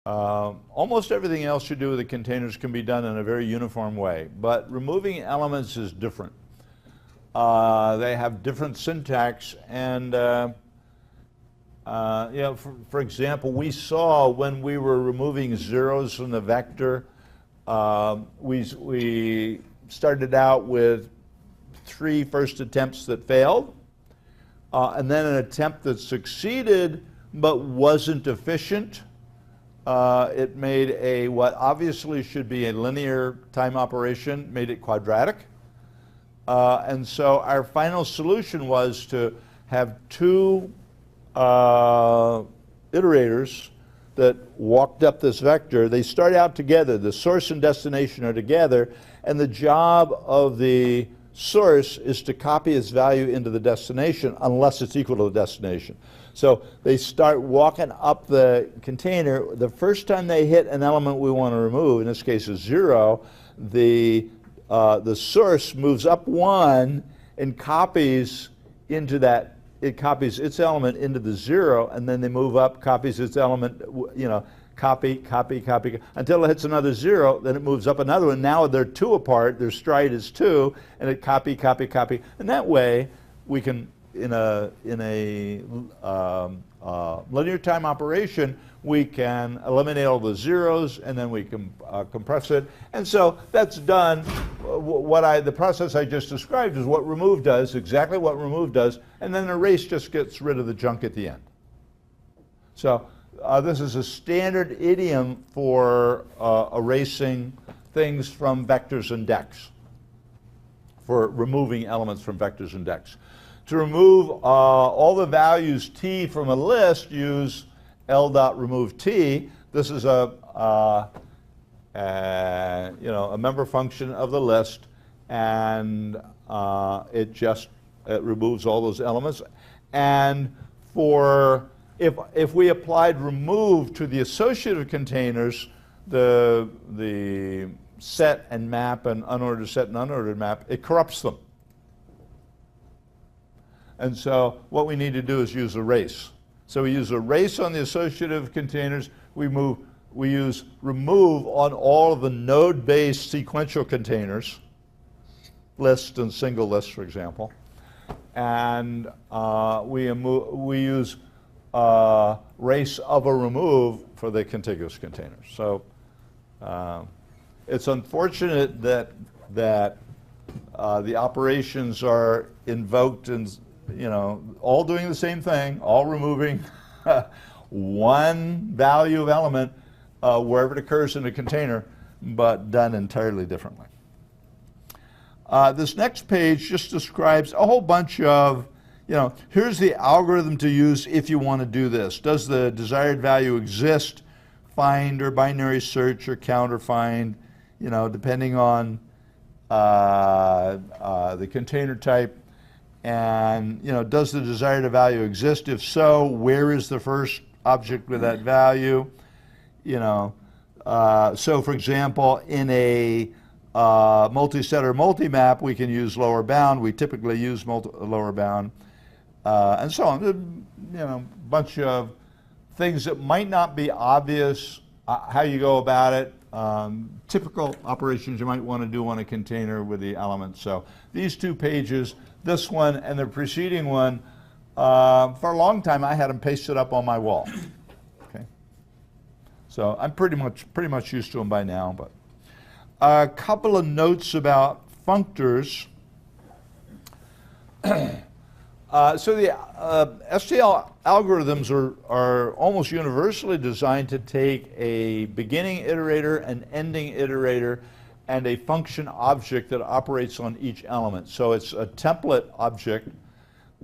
Almost everything else you do with the containers can be done in a very uniform way, but removing elements is different. They have different syntax, and you know, for example, we saw when we were removing zeros from the vector, we started out with 3 first attempts that failed, and then an attempt that succeeded but wasn't efficient. It made what obviously should be a linear time operation, made it quadratic. And so our final solution was to have 2 iterators that walked up this vector. They start out together. The source and destination are together, and the job of the source is to copy its value into the destination unless it's equal to the destination. So they start walking up the container. The first time they hit an element we want to remove, in this case is 0, the source moves up 1 and copies into that. It copies its element into the 0, and then they move up, copies its element, you know, copy, until it hits another 0, then it moves up another one. Now they're 2 apart, their stride is 2, and it copy. And that way, we can, in a linear time operation, we can eliminate all the zeros, and then we can compress it. And so that's done. The process I just described is what remove does, exactly what remove does, and then erase just gets rid of the junk at the end. So this is a standard idiom for erasing things from vectors and decks, for removing elements from vectors and decks. To remove all the values t from a list, use L.remove t. This is a member function of the list, and it removes all those elements. And if we applied remove to the associative containers, the set and map and unordered set and unordered map, it corrupts them. And so what we need to do is use erase. So we use erase on the associative containers. We use remove on all of the node-based sequential containers, list and single list, for example. And we use race of a remove for the contiguous containers. So it's unfortunate that the operations are invoked and, you know, all doing the same thing, all removing one value of element wherever it occurs in a container, but done entirely differently. This next page just describes a whole bunch of, you know, here's the algorithm to use if you want to do this. Does the desired value exist? Find or binary search or counter find, you know, depending on the container type. And, you know, does the desired value exist? If so, where is the first object with that value? You know, so for example, in a multi-set or multi-map, we can use lower bound. We typically use lower bound, and so on. You know, a bunch of things that might not be obvious how you go about it. Typical operations you might want to do on a container with the elements. So these 2 pages, this one and the preceding one, for a long time I had them pasted up on my wall. Okay, so I'm pretty much used to them by now. But a couple of notes about functors. So the STL algorithms are almost universally designed to take a beginning iterator, an ending iterator, and a function object that operates on each element. So it's a template object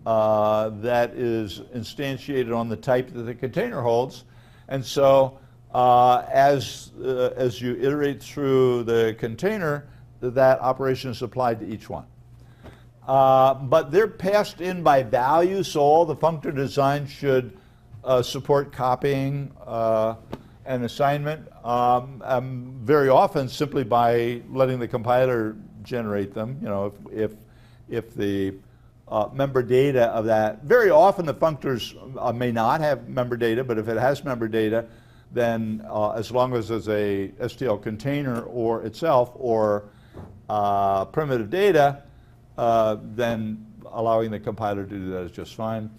that is instantiated on the type that the container holds. And so as you iterate through the container, that operation is applied to each one. But they're passed in by value, so all the functor design should support copying and assignment, very often simply by letting the compiler generate them. You know, if the member data of that, very often the functors may not have member data, but if it has member data, then as long as there's a STL container or itself or primitive data, then allowing the compiler to do that is just fine.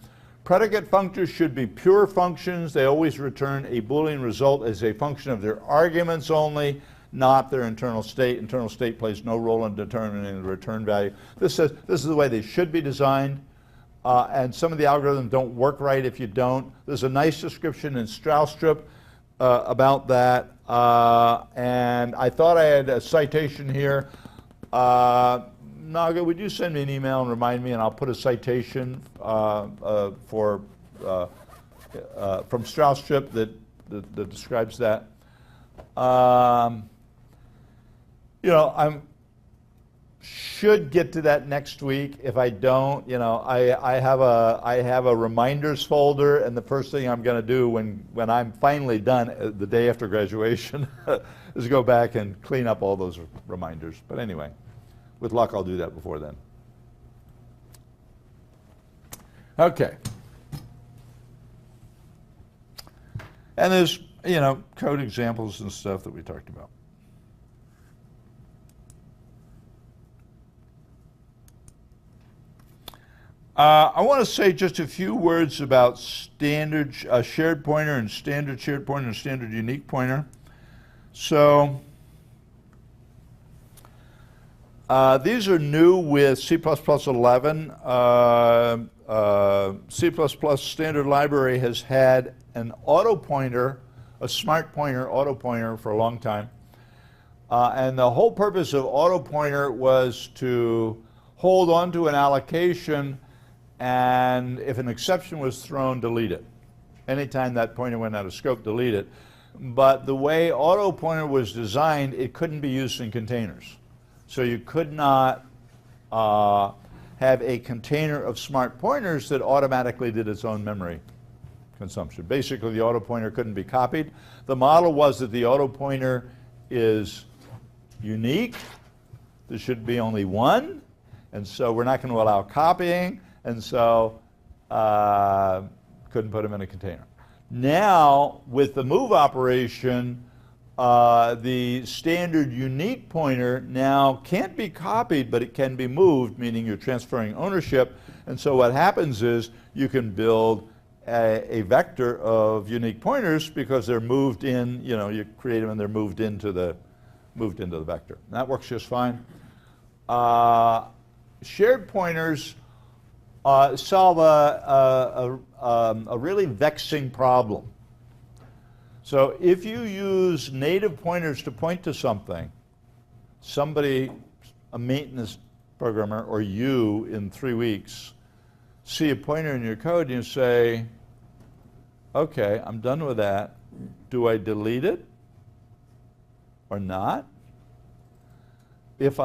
Predicate functors should be pure functions. They always return a Boolean result as a function of their arguments only, not their internal state. Internal state plays no role in determining the return value. This is the way they should be designed, and some of the algorithms don't work right if you don't. There's a nice description in Strauss-Strip about that, and I thought I had a citation here. Naga, would you send me an email and remind me, and I'll put a citation from Strauss-Strip that describes that. You know, I should get to that next week. If I don't, you know, I have a reminders folder, and the first thing I'm going to do when I'm finally done the day after graduation is go back and clean up all those reminders. But anyway, with luck, I'll do that before then. Okay. And there's, you know, code examples and stuff that we talked about. I want to say just a few words about standard shared pointer and standard shared pointer and standard unique pointer. So these are new with C++ 11. C++ standard library has had an auto pointer, a smart pointer, auto pointer for a long time. And the whole purpose of auto pointer was to hold on to an allocation, and if an exception was thrown, delete it. Anytime that pointer went out of scope, delete it. But the way auto pointer was designed, it couldn't be used in containers. So you could not have a container of smart pointers that automatically did its own memory consumption. Basically, the auto pointer couldn't be copied. The model was that the auto pointer is unique. There should be only one, and so we're not going to allow copying, and so couldn't put them in a container. Now, with the move operation, the standard unique pointer now can't be copied, but it can be moved, meaning you're transferring ownership. And so what happens is you can build a vector of unique pointers because they're moved in, you know, you create them and they're moved into the vector. And that works just fine. Shared pointers solve a really vexing problem. So if you use native pointers to point to something, somebody, a maintenance programmer, or you in 3 weeks, see a pointer in your code and you say, okay, I'm done with that. Do I delete it or not? What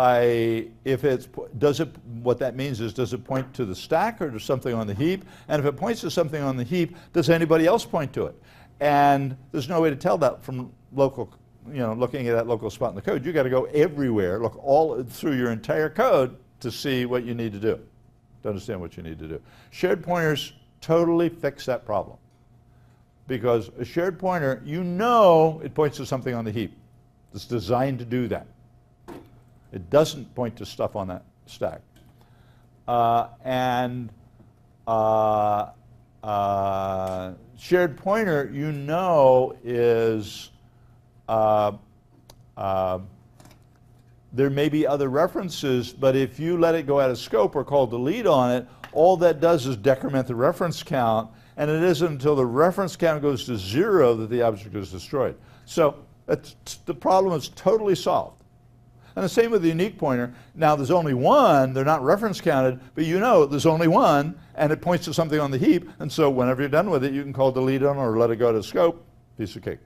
that means is, does it point to the stack or to something on the heap? And if it points to something on the heap, does anybody else point to it? And there's no way to tell that from local, you know, looking at that local spot in the code. You got to go everywhere, look all through your entire code to see what you need to do, to understand what you need to do. Shared pointers totally fix that problem, because a shared pointer, you know, it points to something on the heap. It's designed to do that. It doesn't point to stuff on that stack. Shared pointer, you know, is there may be other references, but if you let it go out of scope or call delete on it, all that does is decrement the reference count, and it isn't until the reference count goes to 0 that the object is destroyed. So the problem is totally solved. And the same with the unique pointer. Now there's only one, they're not reference counted, but you know there's only one, and it points to something on the heap, and so whenever you're done with it, you can call delete on or let it go to scope, piece of cake.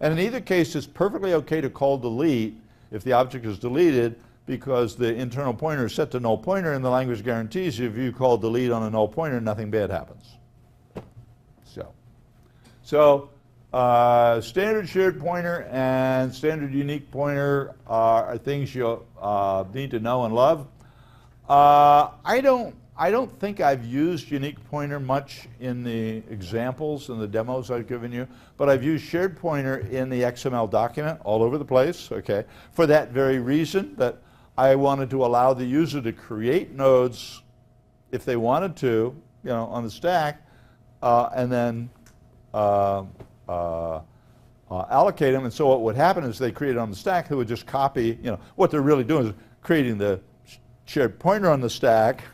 And in either case, it's perfectly okay to call delete if the object is deleted, because the internal pointer is set to null pointer, and the language guarantees if you call delete on a null pointer, nothing bad happens. So standard shared pointer and standard unique pointer are things you need to know and love. I I don't think I've used unique pointer much in the examples and the demos I've given you, but I've used shared pointer in the XML document all over the place, okay, for that very reason, that I wanted to allow the user to create nodes if they wanted to, you know, on the stack, and then allocate them. And so what would happen is they create it on the stack, they would just copy, you know, what they're really doing is creating the shared pointer on the stack,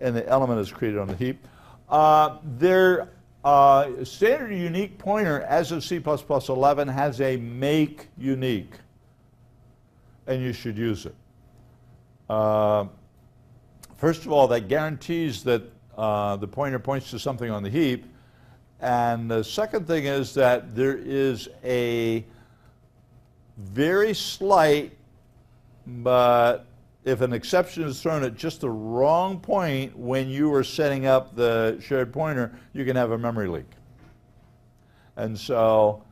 and the element is created on the heap. Their standard unique pointer, as of C++11, has a make unique, and you should use it. First of all, that guarantees that the pointer points to something on the heap. And the second thing is that there is a very slight, but if an exception is thrown at just the wrong point when you are setting up the shared pointer, you can have a memory leak. And so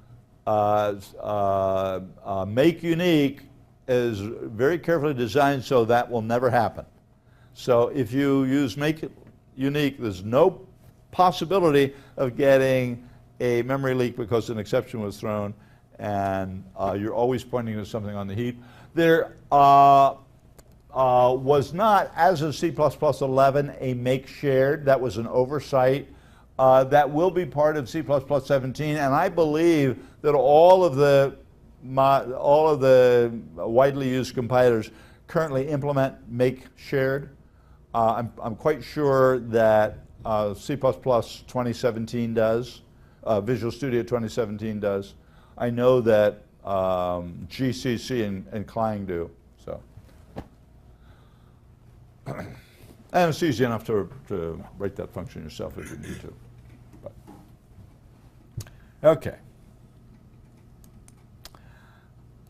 make unique is very carefully designed so that will never happen. So if you use make unique, there's no possibility of getting a memory leak because an exception was thrown, and you're always pointing to something on the heap. There was not, as of C++11, a make shared. That was an oversight. That will be part of C++17, and I believe that all of the widely used compilers currently implement make shared. I'm quite sure that C++ 2017 does, Visual Studio 2017 does. I know that GCC and Clang do. So. And it's easy enough to write that function yourself if you need to. But. Okay.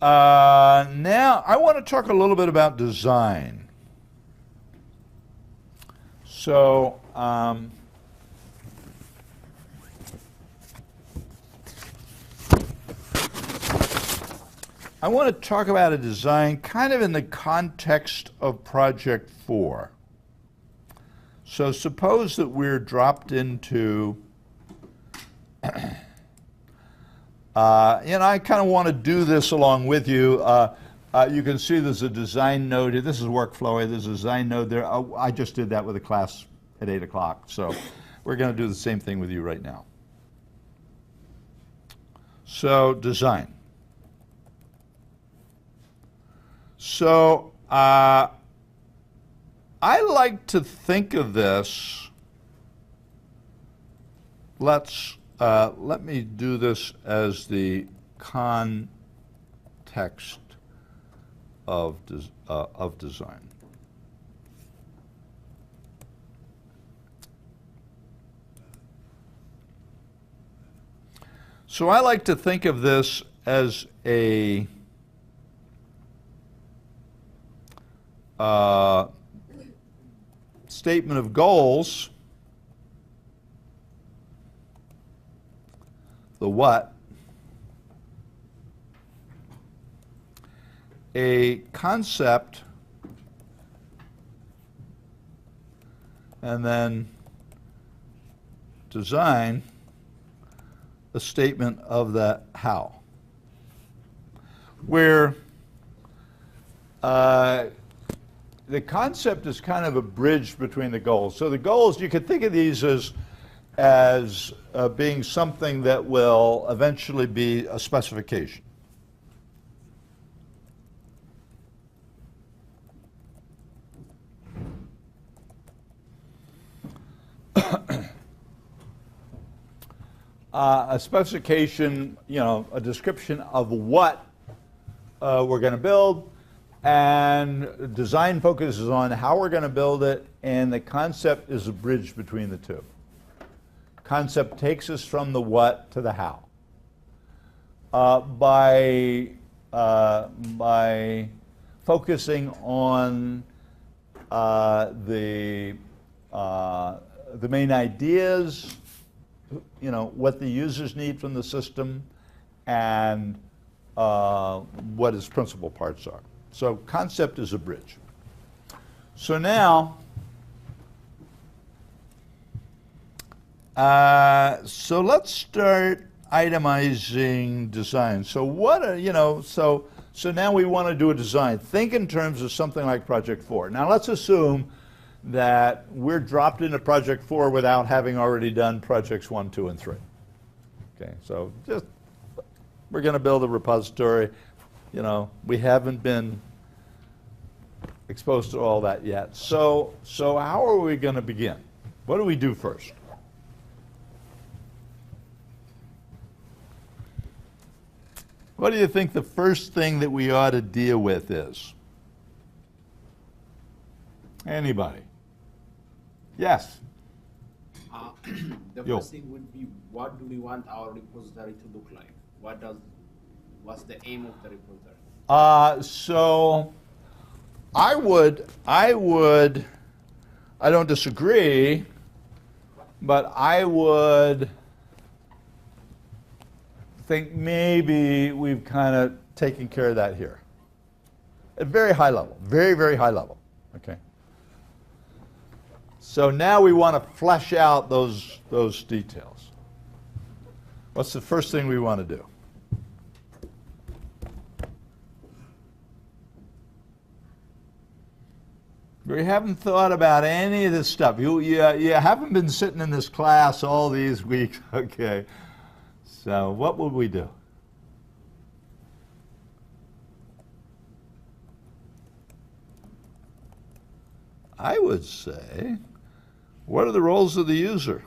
Now I want to talk a little bit about design. So I want to talk about a design kind of in the context of Project 4. So suppose that we're dropped into, I kind of want to do this along with you. You can see there's a design node here. This is workflow. There's a design node there. I just did that with a class at 8 o'clock. So we're going to do the same thing with you right now. So design. So I like to think of this. Let me do this as the context of design. So I like to think of this as a statement of goals, the what, a concept, and then design, a statement of the how, where the concept is kind of a bridge between the goals. So the goals, you could think of these as being something that will eventually be a specification. A specification, a description of what we're going to build, and design focuses on how we're going to build it, and the concept is a bridge between the two. Concept takes us from the what to the how. By focusing on the main ideas, what the users need from the system, and what its principal parts are. So concept is a bridge. So now, So let's start itemizing design. So what are, so now we want to do a design. Think in terms of something like Project 4. Now let's assume that we're dropped into Project 4 without having already done Projects 1, 2, and 3. Okay, so just, we're going to build a repository. We haven't been exposed to all that yet. So how are we going to begin? What do we do first? What do you think the first thing that we ought to deal with is? Anybody? Yes? The first thing would be, what do we want our repository to look like? What's the aim of the repository? So I don't disagree, but I would think maybe we've kind of taken care of that here. At very high level, very, very high level, okay? So now we want to flesh out those details. What's the first thing we want to do? We haven't thought about any of this stuff. You haven't been sitting in this class all these weeks, okay? So what would we do? I would say, what are the roles of the user?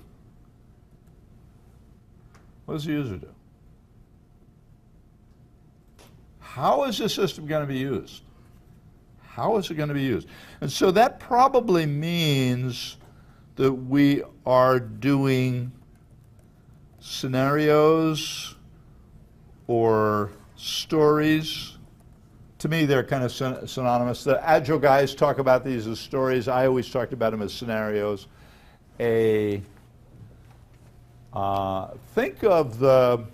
What does the user do? How is the system going to be used? How is it going to be used? And so that probably means that we are doing scenarios or stories. To me, they're kind of synonymous. The Agile guys talk about these as stories. I always talked about them as scenarios. Think of the,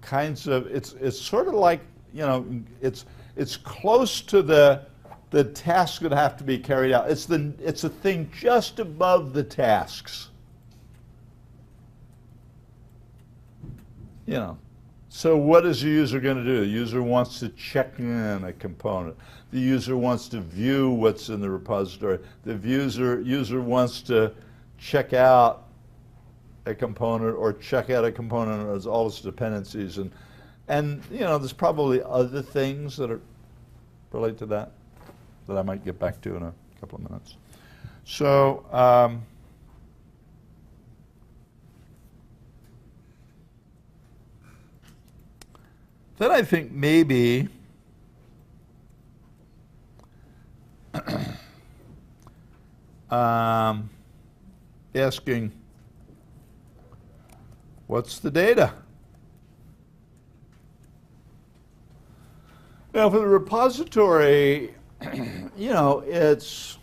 kinds of, it's sort of like, it's close to the tasks that have to be carried out. It's a thing just above the tasks. So what is the user going to do? The user wants to check in a component. The user wants to view what's in the repository. The user wants to check out a component or check out a component as all its dependencies. And there's probably other things that relate to that I might get back to in a couple of minutes. So then I think maybe asking, what's the data? Now for the repository, it's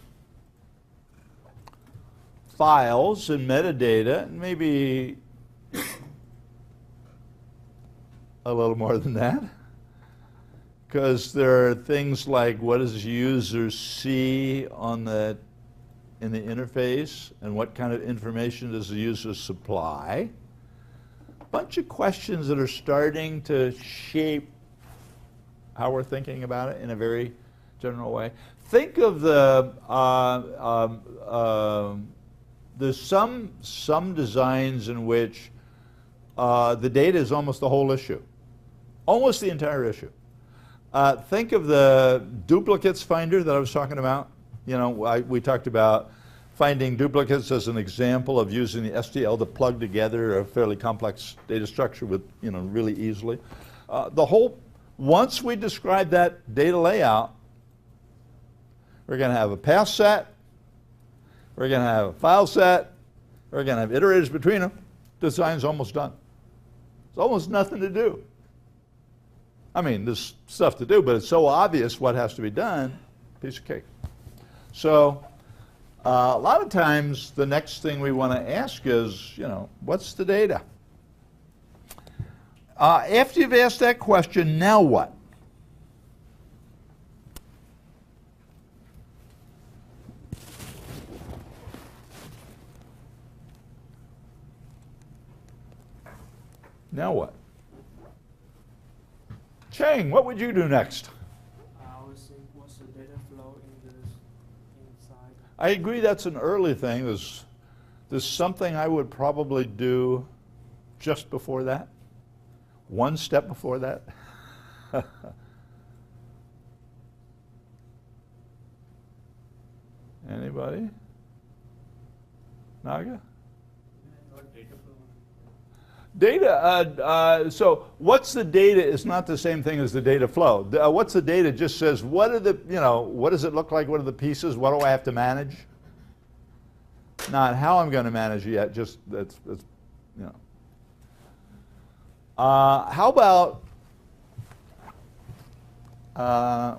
files and metadata, and maybe a little more than that, because there are things like what does the user see in the interface, and what kind of information does the user supply. A bunch of questions that are starting to shape how we're thinking about it in a very general way. Think of there's some designs in which the data is almost the whole issue. Almost the entire issue. Think of the duplicates finder that I was talking about. We talked about finding duplicates as an example of using the STL to plug together a fairly complex data structure with, really easily. Once we describe that data layout, we're going to have a path set, we're going to have a file set, we're going to have iterators between them. Design's almost done. There's almost nothing to do. I mean, there's stuff to do, but it's so obvious what has to be done, piece of cake. So a lot of times the next thing we want to ask is, what's the data? After you've asked that question, now what? Now what? Cheng, what would you do next? I was thinking, what's the data flow in this inside? I agree that's an early thing. There's something I would probably do just before that. One step before that. Anybody? Naga? Data, so what's the data is not the same thing as the data flow. What's the data just says, what are the, what does it look like? What are the pieces? What do I have to manage? Not how I'm going to manage it yet, just that's how about,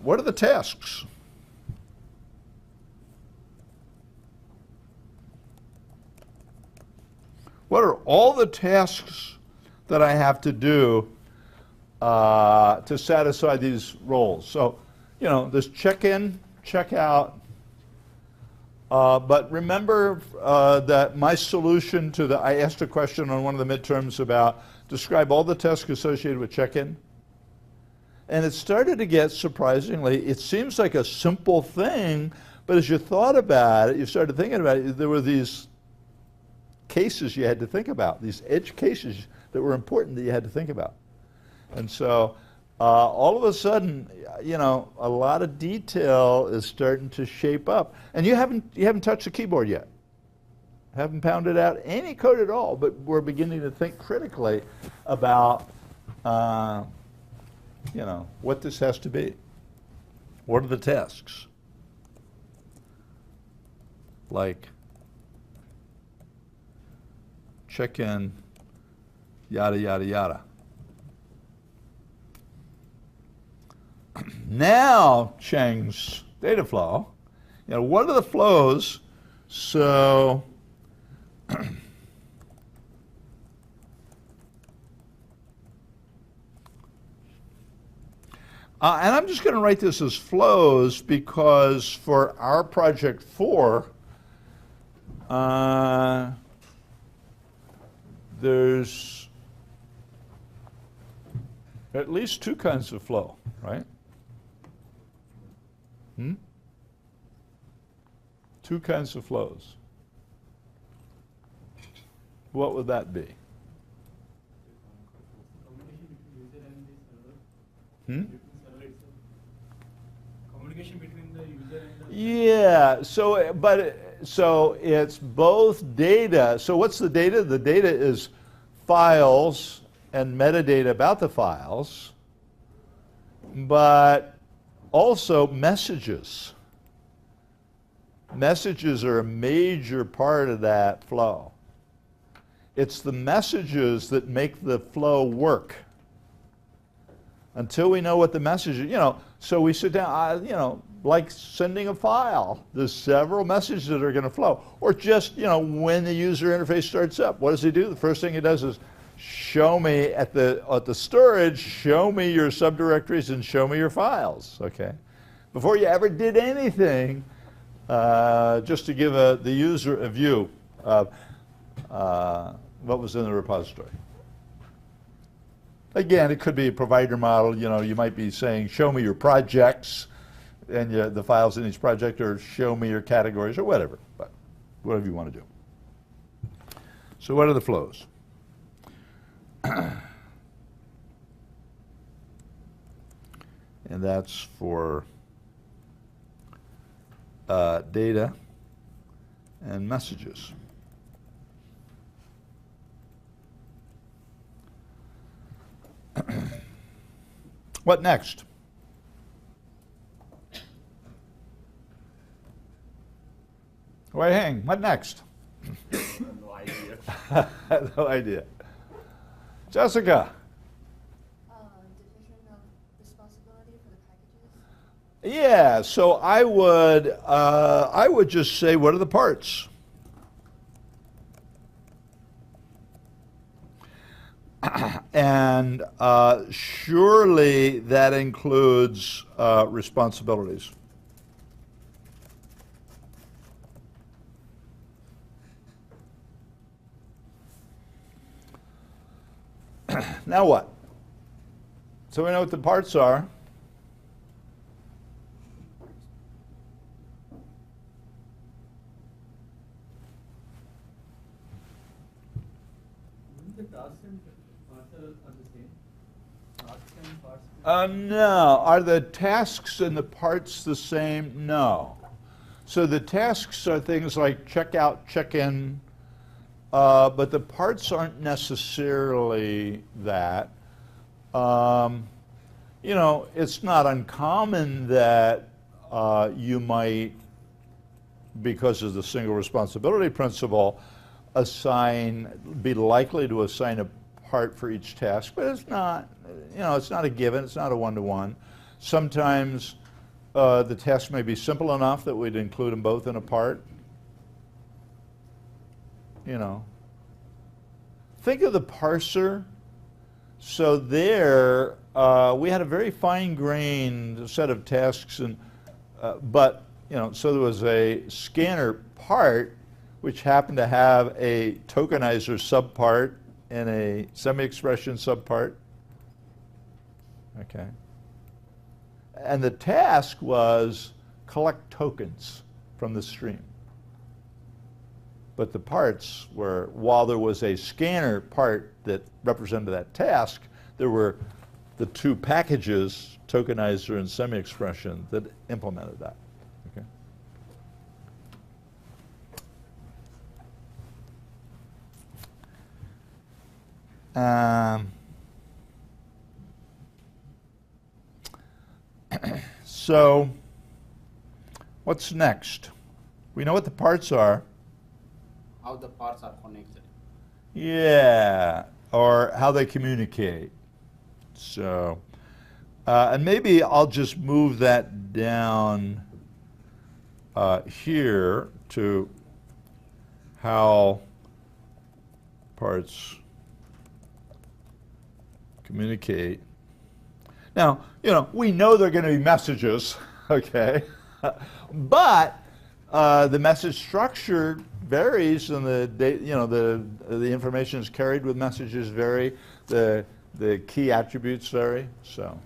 what are the tasks? What are all the tasks that I have to do to satisfy these roles? So, there's check-in, check-out. But remember that my solution to I asked a question on one of the midterms about describe all the tasks associated with check-in. And it started to get, surprisingly, it seems like a simple thing, but as you thought about it, you started thinking about it, there were these cases you had to think about, these edge cases that were important that you had to think about. And so all of a sudden, a lot of detail is starting to shape up. And you haven't touched the keyboard yet. Haven't pounded out any code at all, but we're beginning to think critically about what this has to be. What are the tasks? Like check in, yada, yada, yada. Now, Cheng's data flow, what are the flows? So, and I'm just going to write this as flows because for our project 4, there's at least 2 kinds of flow, right? 2 kinds of flows. What would that be? Communication between the user and the Yeah, so it's both data. So what's the data? The data is files and metadata about the files, but also messages. Messages are a major part of that flow. It's the messages that make the flow work. Until we know what the message is, so we sit down, like sending a file. There's several messages that are going to flow. Or just, when the user interface starts up, what does he do? The first thing he does is show me at the storage, show me your subdirectories and show me your files, okay? Before you ever did anything, just to give the user a view of what was in the repository. Again, it could be a provider model. You might be saying, show me your projects and the files in each project, or show me your categories, or whatever, but whatever you want to do. So what are the flows? And that's for data and messages. What next? Wait, hang. What next? No idea. No idea. Jessica. Division of responsibility for the packages. Yeah. So I would just say, what are the parts? And surely that includes responsibilities. Now what? So we know what the parts are. The tasks and parts are the same? Tasks and parts? No. Are the tasks and the parts the same? No. So the tasks are things like check out, check in, but the parts aren't necessarily that. You know, it's not uncommon that you might, because of the single responsibility principle, be likely to assign a part for each task, but it's not, you know, it's not a given, it's not a one-to-one. Sometimes the task may be simple enough that we'd include them both in a part. You know. Think of the parser. So there, we had a very fine-grained set of tasks, and but you know, so there was a scanner part which happened to have a tokenizer subpart and a semi-expression subpart. Okay. And the task was collect tokens from the stream. But the parts were, while there was a scanner part that represented that task, there were the two packages, tokenizer and semi-expression, that implemented that. Okay. So, what's next? We know what the parts are. How the parts are connected. Yeah, or how they communicate. So, and maybe I'll just move that down here to how parts communicate. Now, you know, we know they're going to be messages, okay? But the message structure varies, and the information is carried with messages vary. The key attributes vary. So.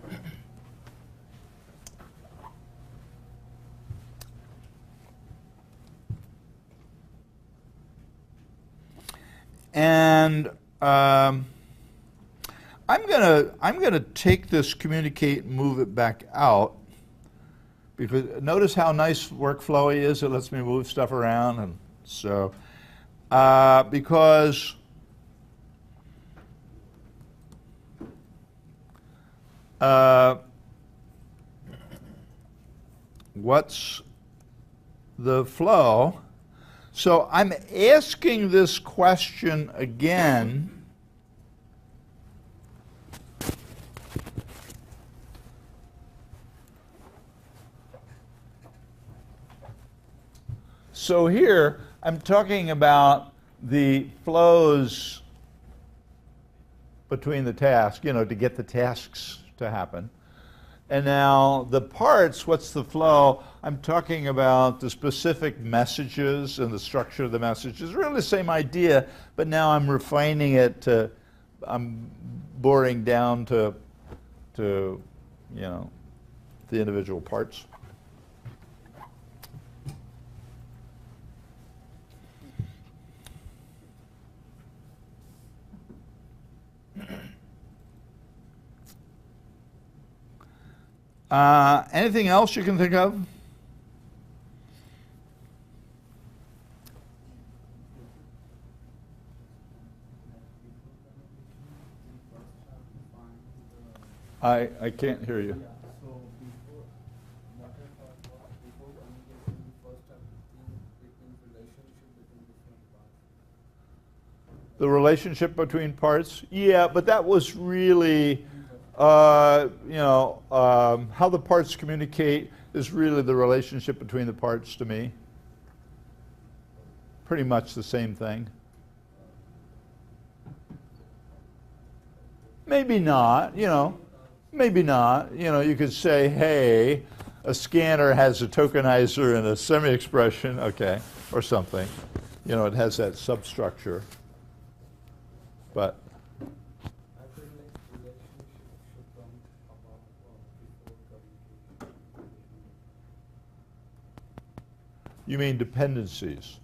And I'm gonna take this communicate and move it back out, because notice how nice workflowy is. It lets me move stuff around, and so because what's the flow? So I'm asking this question again. So here, I'm talking about the flows between the tasks, you know, to get the tasks to happen. And now the parts, what's the flow? I'm talking about the specific messages and the structure of the messages. Really the same idea, but now I'm refining it to, I'm boring down to you know, the individual parts. Anything else you can think of? I can't hear you. Yeah, so before, what I thought was, before communication, the first step between relationship between different parts. The relationship between parts? Yeah, but that was really, you know, how the parts communicate is really the relationship between the parts to me. Pretty much the same thing. Maybe not, you know. Maybe not. You know, you could say, hey, a scanner has a tokenizer and a semi-expression, okay, or something. You know, it has that substructure. But I think You mean dependencies?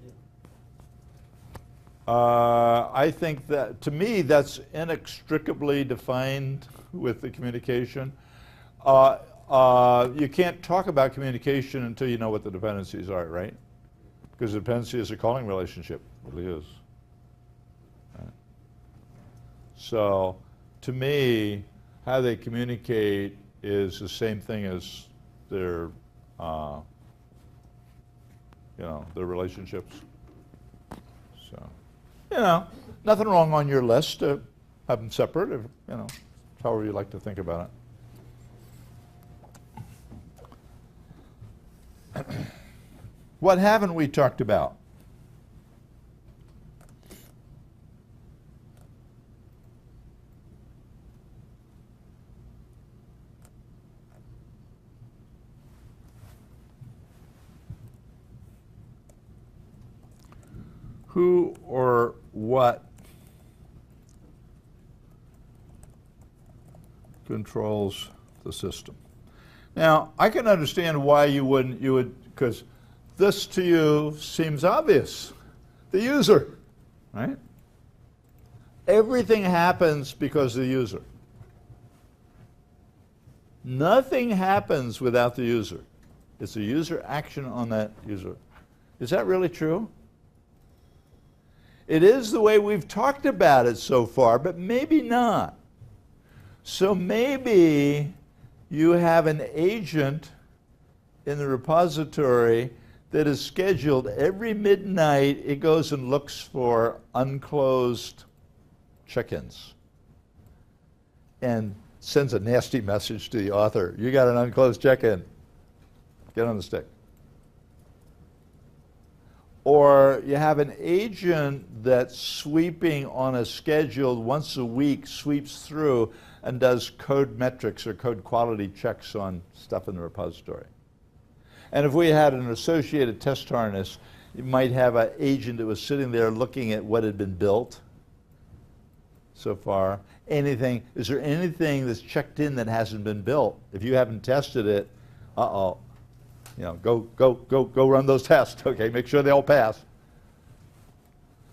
I think that, to me, that's inextricably defined with the communication. You can't talk about communication until you know what the dependencies are, right? Because the dependency is a calling relationship. It really is. Right. So, to me, how they communicate is the same thing as their, their relationships. So, nothing wrong on your list to have them separate, if, however you like to think about it. What haven't we talked about? Who or what controls the system? Now, I can understand why you would, because this to you seems obvious. The user, right? Everything happens because of the user. Nothing happens without the user. It's a user action on that user. Is that really true? It is the way we've talked about it so far, but maybe not. So maybe you have an agent in the repository that is scheduled every midnight. It goes and looks for unclosed check-ins and sends a nasty message to the author. You got an unclosed check-in. Get on the stick. Or you have an agent that's sweeping on a schedule once a week, sweeps through and does code metrics or code quality checks on stuff in the repository. And if we had an associated test harness, you might have an agent that was sitting there looking at what had been built so far. Is there anything that's checked in that hasn't been built? If you haven't tested it, go run those tests. Okay, make sure they all pass.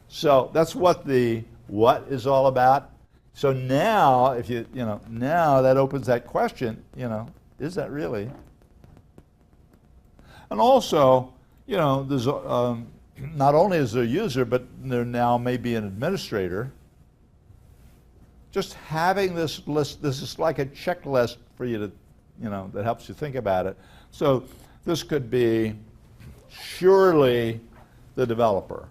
So that's what the what is all about. So now, if now that opens that question, is that really? And also, there's not only is there a user, but there now may be an administrator. Just having this list, this is like a checklist for you to, that helps you think about it. So this could be surely the developer.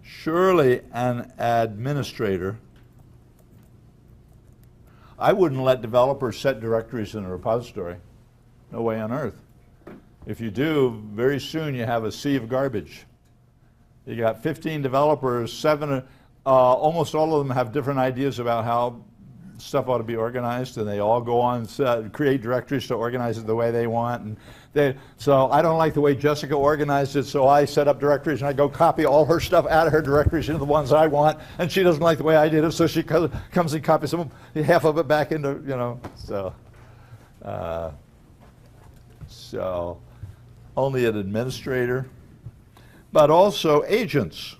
Surely an administrator. I wouldn't let developers set directories in a repository. No way on earth. If you do, very soon you have a sea of garbage. You got 15 developers, almost all of them have different ideas about how stuff ought to be organized, and they all go on and create directories to organize it the way they want. And so I don't like the way Jessica organized it, so I set up directories and I go copy all her stuff out of her directories into the ones I want, and she doesn't like the way I did it, so she comes and copies half of it back into, so only an administrator, but also agents.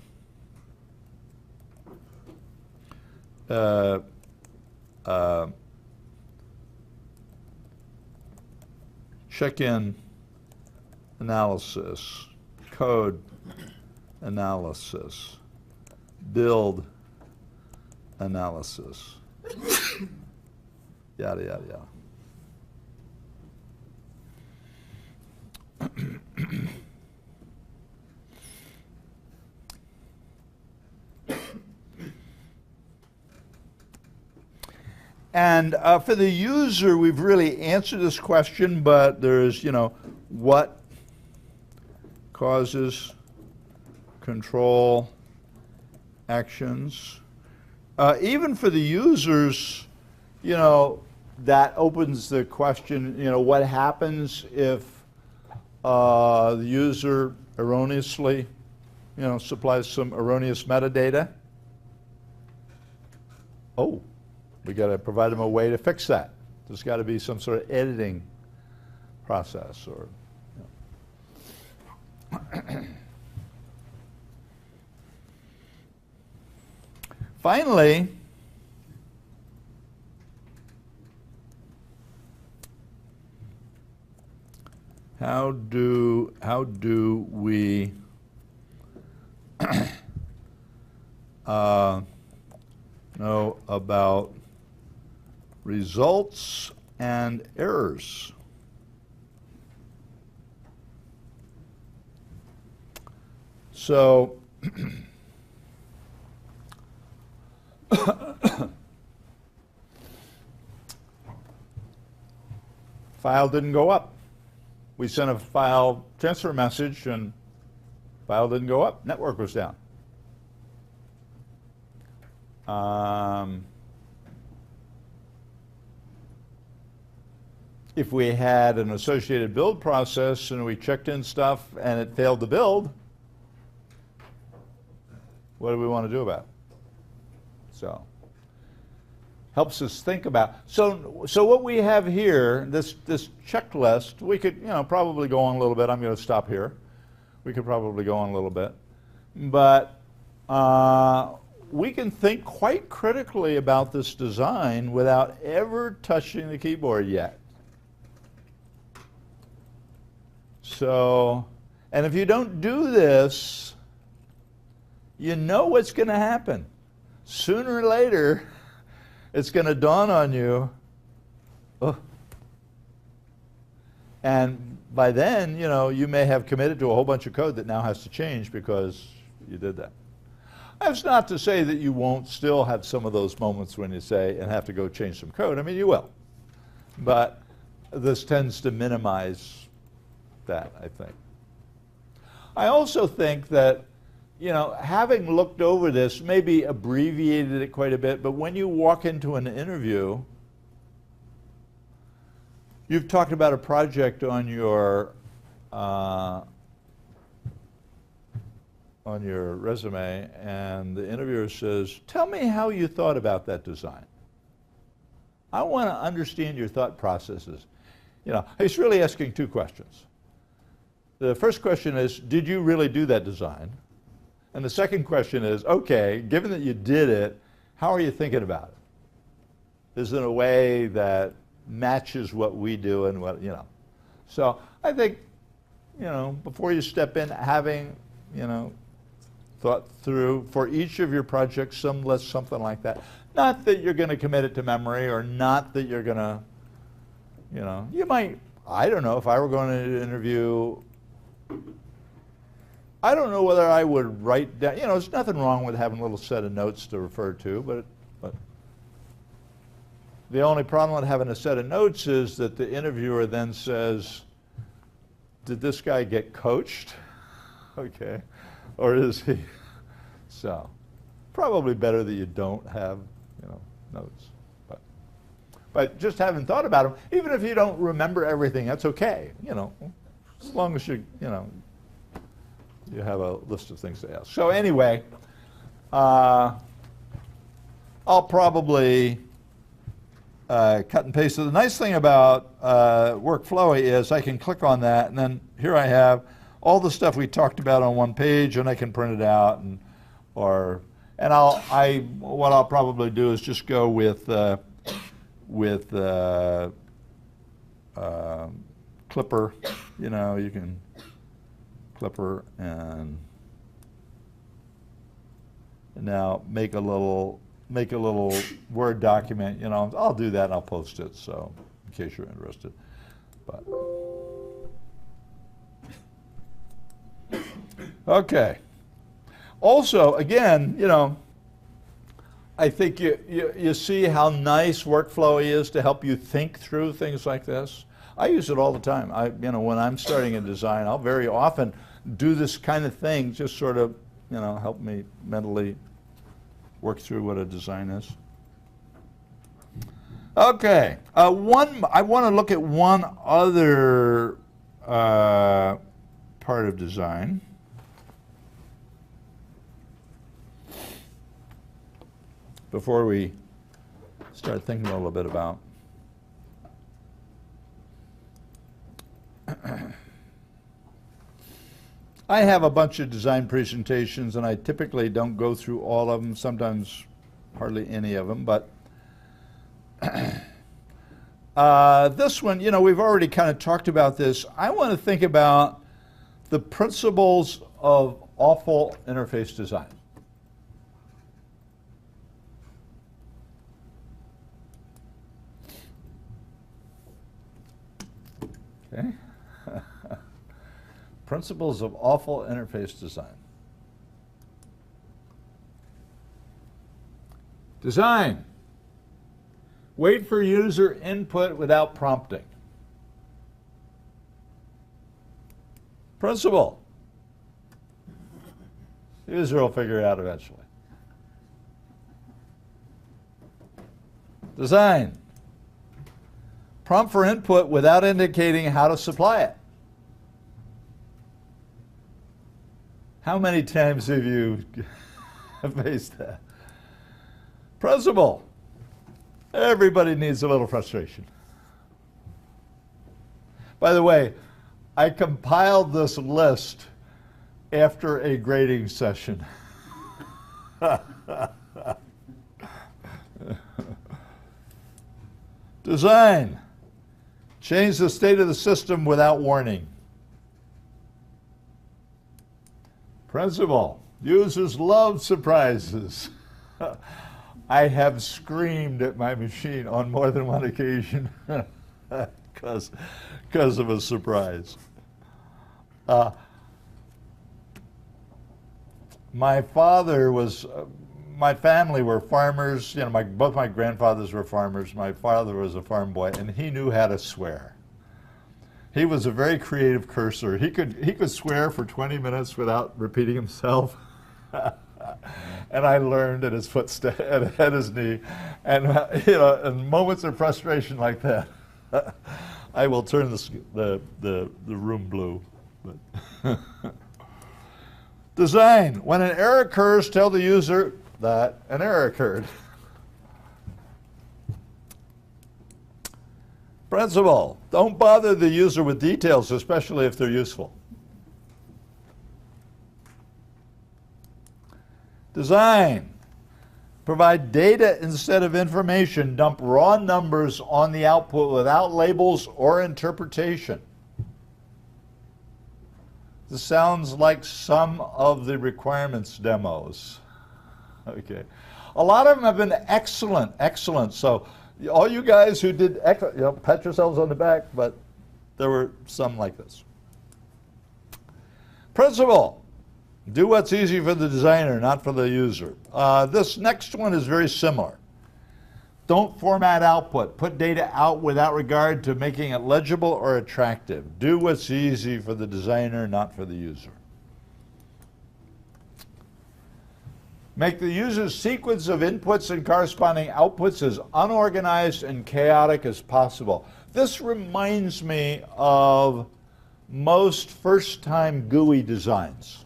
Check-in analysis, code analysis, build analysis, yada, yada, yada. And for the user, we've really answered this question, but there's, what causes control actions. Even for the users, that opens the question, what happens if the user erroneously, supplies some erroneous metadata? Oh. We got to provide them a way to fix that. There's got to be some sort of editing process, or finally, how do we know about results and errors? So file didn't go up. We sent a file transfer message and file didn't go up. Network was down. If we had an associated build process and we checked in stuff and it failed to build, what do we want to do about it? So, helps us think about. So what we have here, this checklist, we could probably go on a little bit. I'm going to stop here. We could probably go on a little bit, but we can think quite critically about this design without ever touching the keyboard yet. So, and if you don't do this, you know what's going to happen. Sooner or later, it's going to dawn on you, oh. And by then, you may have committed to a whole bunch of code that now has to change because you did that. That's not to say that you won't still have some of those moments when you say and have to go change some code. I mean, you will. But this tends to minimize that, I think. I also think that, having looked over this, maybe abbreviated it quite a bit, but when you walk into an interview, you've talked about a project on your resume, and the interviewer says, tell me how you thought about that design. I want to understand your thought processes. He's really asking two questions. The first question is, did you really do that design? And the second question is, okay, given that you did it, how are you thinking about it? Is it a way that matches what we do and what, So I think, before you step in, having, thought through for each of your projects some list, something like that. Not that you're going to commit it to memory, or not that you're going to, you might, I don't know, if I were going to interview, I don't know whether I would write down, there's nothing wrong with having a little set of notes to refer to, but the only problem with having a set of notes is that the interviewer then says, did this guy get coached? Okay. Or is he? So, probably better that you don't have, notes. But just having thought about them, even if you don't remember everything, that's okay. As long as you you have a list of things to ask. So anyway, I'll probably cut and paste. So the nice thing about Workflowy is I can click on that, and then here I have all the stuff we talked about on one page, and I can print it out, and what I'll probably do is just go with Clipper. You can Clipper and now make a little Word document. I'll do that and I'll post it. So in case you're interested, but. Okay. Also, again, I think you see how nice Workflowy is to help you think through things like this. I use it all the time. When I'm starting a design, I'll very often do this kind of thing, just sort of, help me mentally work through what a design is. Okay. I want to look at one other part of design. Before we start thinking a little bit about. I have a bunch of design presentations, and I typically don't go through all of them, sometimes hardly any of them, but this one, you know, we've already kind of talked about this. I want to think about the principles of awful interface design. Okay. Principles of awful interface design. Design. Wait for user input without prompting. Principle. User will figure it out eventually. Design. Prompt for input without indicating how to supply it. How many times have you faced that? Principle. Everybody needs a little frustration. By the way, I compiled this list after a grading session. Design. Change the state of the system without warning. Principle. Users love surprises. I have screamed at my machine on more than one occasion because of a surprise. My father was, my family were farmers. You know, both my grandfathers were farmers. My father was a farm boy, and he knew how to swear. He was a very creative cursor. He could swear for 20 minutes without repeating himself. And I learned at his footstep, at his knee, and you know, in moments of frustration like that, I will turn the room blue. But Design. When an error occurs, tell the user that an error occurred. Principle. Don't bother the user with details, especially if they're useful. Design. Provide data instead of information. Dump raw numbers on the output without labels or interpretation. This sounds like some of the requirements demos. Okay. A lot of them have been excellent, excellent. So all you guys who did excellent, you know, pat yourselves on the back, but there were some like this. Principle. Do what's easy for the designer, not for the user. This next one is very similar. Don't format output. Put data out without regard to making it legible or attractive. Do what's easy for the designer, not for the user. Make the user's sequence of inputs and corresponding outputs as unorganized and chaotic as possible. This reminds me of most first-time GUI designs.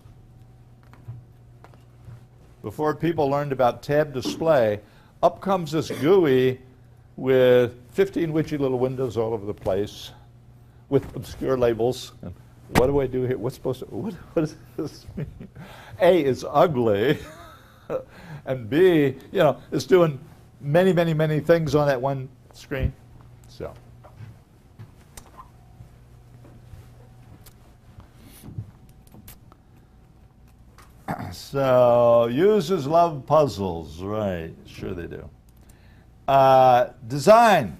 Before people learned about tab display, up comes this GUI with 15 witchy little windows all over the place with obscure labels. And what do I do here? What's supposed to, what does this mean? A, it's ugly. And B, you know, it's doing many, many, many things on that one screen. So users love puzzles, right? Sure they do. Design.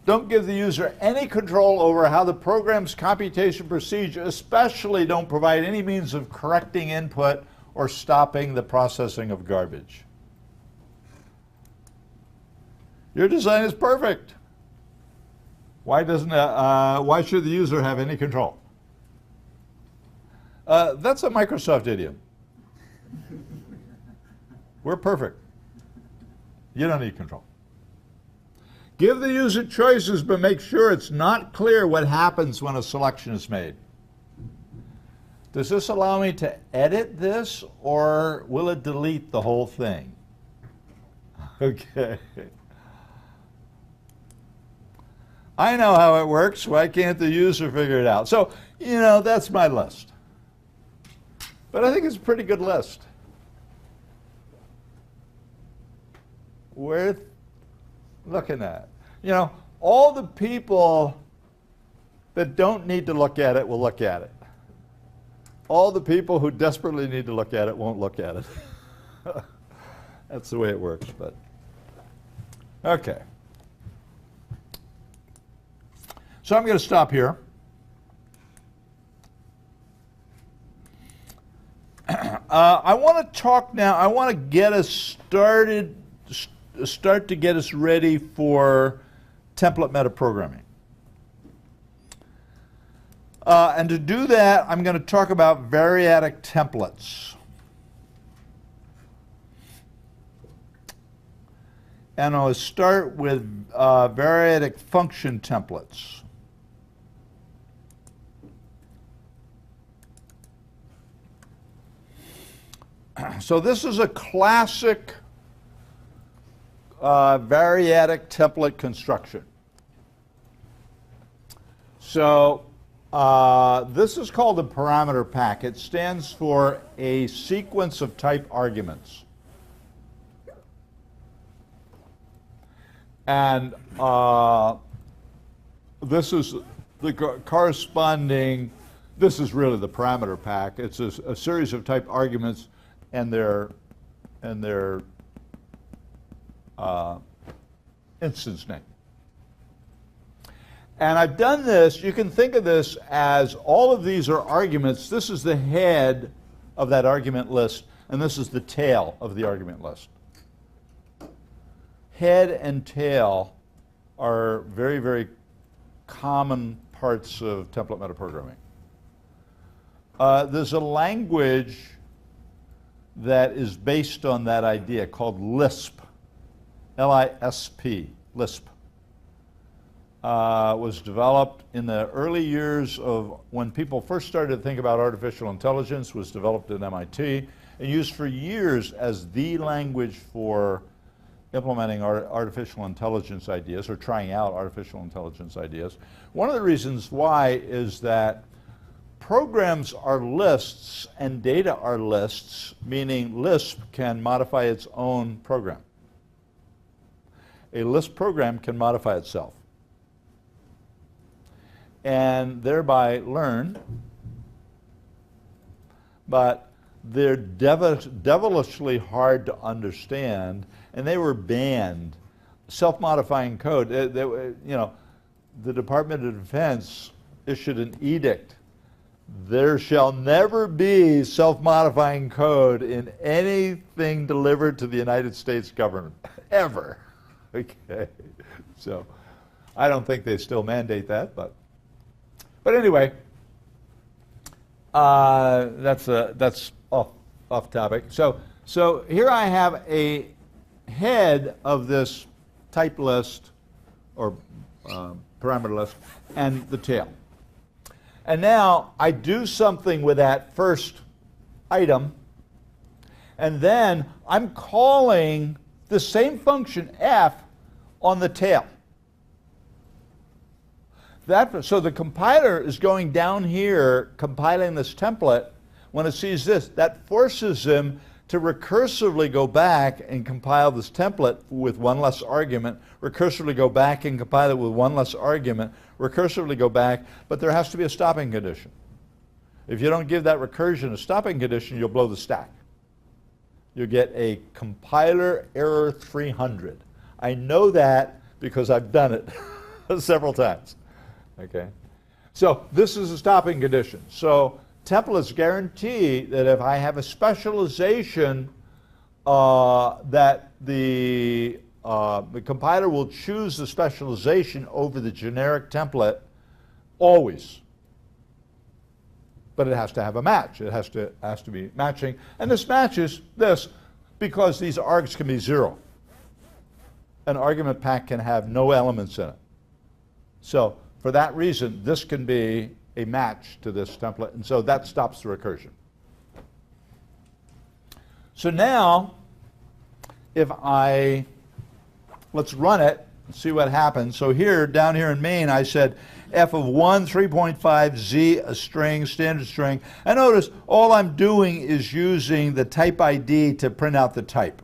Don't give the user any control over how the program's computation proceeds, especially don't provide any means of correcting input or stopping the processing of garbage. Your design is perfect. Why should the user have any control? That's a Microsoft idiom. We're perfect. You don't need control. Give the user choices, but make sure it's not clear what happens when a selection is made. Does this allow me to edit this, or will it delete the whole thing? Okay. I know how it works. Why can't the user figure it out? So, you know, that's my list. But I think it's a pretty good list. Worth looking at. You know, all the people that don't need to look at it will look at it. All the people who desperately need to look at it won't look at it. That's the way it works, but okay. So I'm going to stop here. I want to talk now, I want to get us started, start to get us ready for template metaprogramming. And to do that, I'm going to talk about variadic templates. And I'll start with variadic function templates. So this is a classic variadic template construction. So this is called a parameter pack. It stands for a sequence of type arguments. And this is the corresponding, this is really the parameter pack. It's a series of type arguments and their instance name. And I've done this, you can think of this as all of these are arguments. This is the head of that argument list, and this is the tail of the argument list. Head and tail are very, very common parts of template metaprogramming. There's a language that is based on that idea called Lisp, L-I-S-P, Lisp. Was developed in the early years of when people first started to think about artificial intelligence, was developed at MIT, and used for years as the language for implementing artificial intelligence ideas or trying out artificial intelligence ideas. One of the reasons why is that programs are lists and data are lists, meaning Lisp can modify its own program. A Lisp program can modify itself and thereby learn, but they're devilishly hard to understand, and they were banned. Self-modifying code, you know, the Department of Defense issued an edict. There shall never be self-modifying code in anything delivered to the United States government, ever. Okay, so I don't think they still mandate that, but anyway, that's off topic. So here I have a head of this type list or parameter list and the tail. And now I do something with that first item, and then I'm calling the same function f on the tail. So the compiler is going down here, compiling this template. When it sees this, that forces them to recursively go back and compile this template with one less argument, recursively go back and compile it with one less argument, recursively go back, but there has to be a stopping condition. If you don't give that recursion a stopping condition, you'll blow the stack. You'll get a compiler error 300. I know that because I've done it several times. Okay, so this is a stopping condition. So templates guarantee that if I have a specialization, that the compiler will choose the specialization over the generic template always. But it has to have a match. It has to be matching, and this matches this because these args can be 0. An argument pack can have no elements in it. So for that reason, this can be a match to this template, and so that stops the recursion. So now, if let's run it, See what happens. So here, down here in main, I said f of 1, 3.5, z, a string, standard string. And notice all I'm doing is using the type ID to print out the type.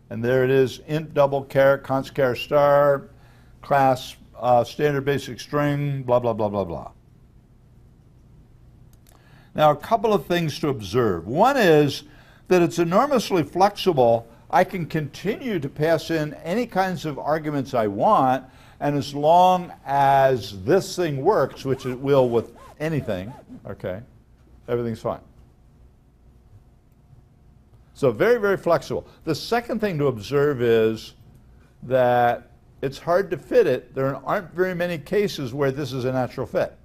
And there it is, int double char, const char star, class standard basic string, blah, blah, blah, blah, blah. Now, a couple of things to observe. One is that it's enormously flexible. I can continue to pass in any kinds of arguments I want, and as long as this thing works, which it will with anything, okay, everything's fine. So very, very flexible. The second thing to observe is that it's hard to fit it. There aren't very many cases where this is a natural fit.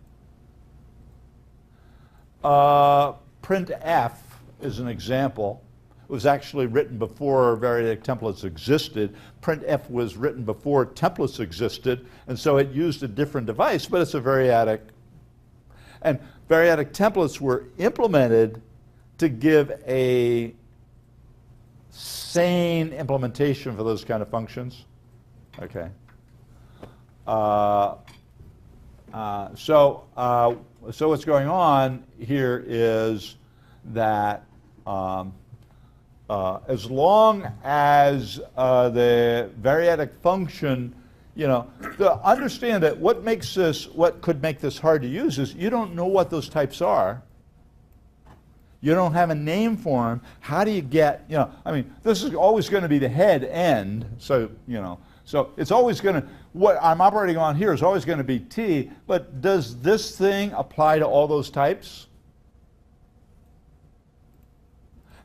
Printf is an example. It was actually written before variadic templates existed. Printf was written before templates existed, and so it used a different device, but it's a variadic. And variadic templates were implemented to give a sane implementation for those kind of functions. Okay. So what's going on here is that as long as the variadic function, you know, understand that what could make this hard to use is you don't know what those types are. You don't have a name for them. How do you get, you know, I mean, this is always going to be the head end, so, you know, so it's always going to, what I'm operating on here is always going to be T, but does this thing apply to all those types?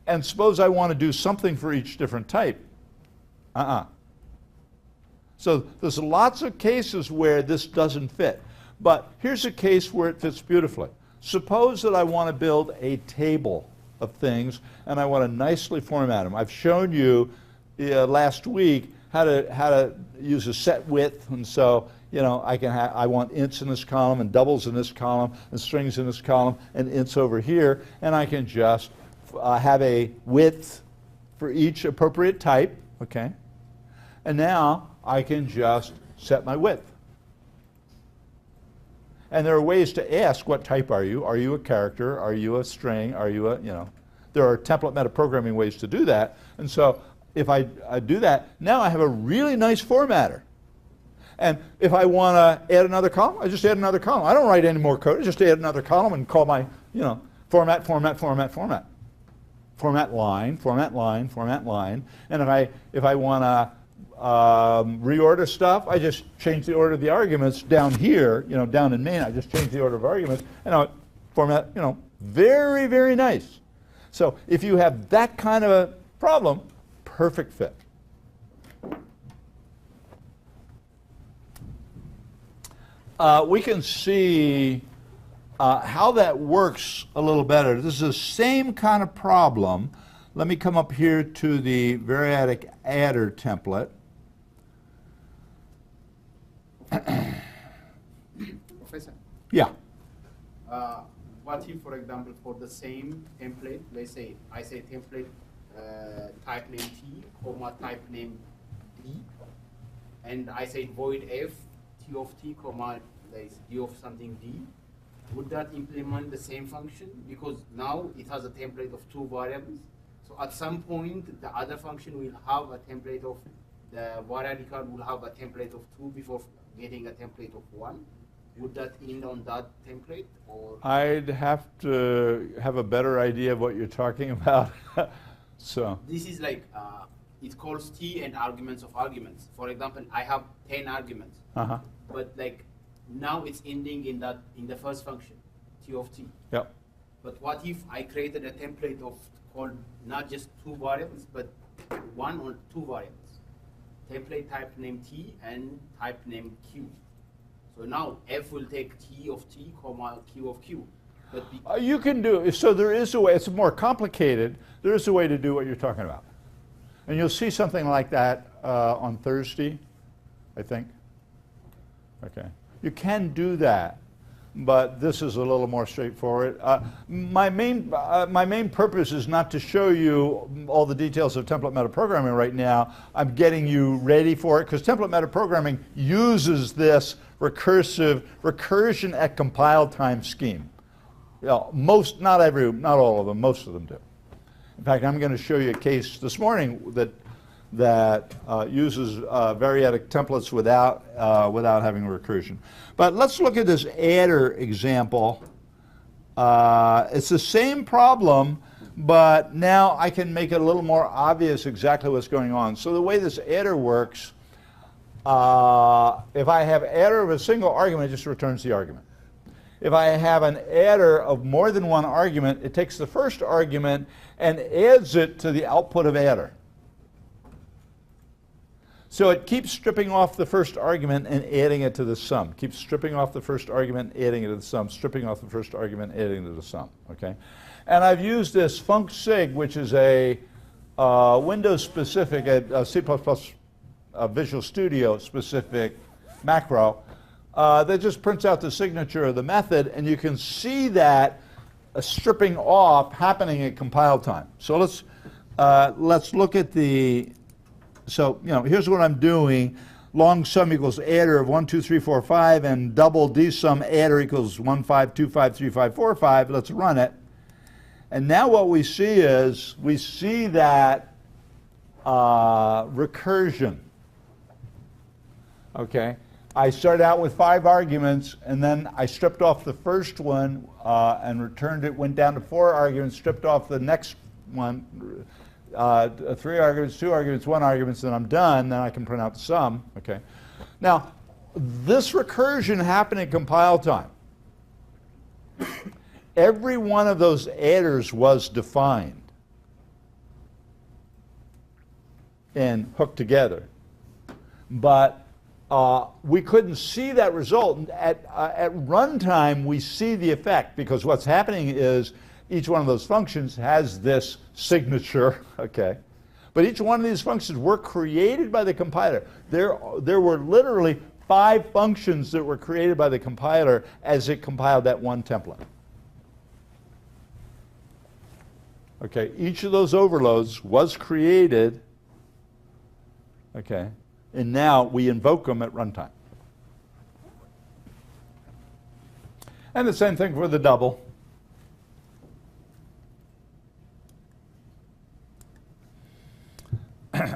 And suppose I want to do something for each different type. So there's lots of cases where this doesn't fit. But here's a case where it fits beautifully. Suppose that I want to build a table of things and I want to nicely format them. I've shown you last week how to use a set width, and so you know I want ints in this column and doubles in this column and strings in this column and ints over here, and I can just have a width for each appropriate type, okay? And now I can just set my width. And there are ways to ask, what type are you? Are you a character? Are you a string? Are you a, you know, there are template metaprogramming ways to do that. And so if I do that, now I have a really nice formatter. And if I want to add another column, I just add another column. I don't write any more code. I just add another column and call my, you know, format, format, format, format. Format line, format line, format line. And if I want to reorder stuff, I just change the order of the arguments down here, you know, down in main, I just change the order of arguments, and I'll format, you know, very, very nice. So if you have that kind of a problem, perfect fit. We can see how that works a little better. This is the same kind of problem. Let me come up here to the variadic adder template. Professor? Yeah. What if, for example, for the same template, let's say I say template type name T, comma type name D, and I say void F, T of T, comma D of something D, would that implement the same function? Because now it has a template of 2 variables. So at some point, the other function will have a template of, the variadical will have a template of 2 before getting a template of 1. Would that end on that template, or? I'd have to have a better idea of what you're talking about. So this is like, it calls T and arguments of arguments. For example, I have 10 arguments, but like now it's ending in that, in the first function, T of T. Yep. But what if I created a template of called not just 2 variables, but 1 or 2 variables? Template type name T and type name Q. So now F will take T of T, comma Q of Q. But you can do, so there is a way, it's more complicated, there is a way to do what you're talking about. And you'll see something like that on Thursday, I think. Okay. You can do that, but this is a little more straightforward. My main purpose is not to show you all the details of template metaprogramming right now. I'm getting you ready for it because template metaprogramming uses this recursion at compile time scheme. You know, not all of them, most of them do. In fact, I'm going to show you a case this morning that uses variadic templates without having recursion. But let's look at this adder example. It's the same problem, but now I can make it a little more obvious exactly what's going on. So the way this adder works, if I have adder of a single argument, it just returns the argument. If I have an adder of more than one argument, it takes the first argument and adds it to the output of adder. So it keeps stripping off the first argument and adding it to the sum. Keeps stripping off the first argument, adding it to the sum, stripping off the first argument, adding it to the sum. Okay? And I've used this funcsig, which is a Windows-specific, C++ Visual Studio-specific macro that just prints out the signature of the method, and you can see that stripping off happening at compile time. So let's look at the. So, you know, here's what I'm doing. Long sum equals adder of 1, 2, 3, 4, 5, and double dsum adder equals 1, 5, 2, 5, 3, 5, 4, 5. Let's run it. And now what we see is we see that recursion. Okay. I started out with 5 arguments, and then I stripped off the first one and returned it, went down to 4 arguments, stripped off the next one, 3 arguments, 2 arguments, 1 argument, then I'm done. Then I can print out the sum. Okay. Now, this recursion happened at compile time. Every one of those adders was defined and hooked together, but we couldn't see that result. At runtime, we see the effect because what's happening is each one of those functions has this signature, okay? But each one of these functions were created by the compiler. There were literally 5 functions that were created by the compiler as it compiled that one template. Okay, each of those overloads was created, okay, and now we invoke them at runtime. And the same thing for the double.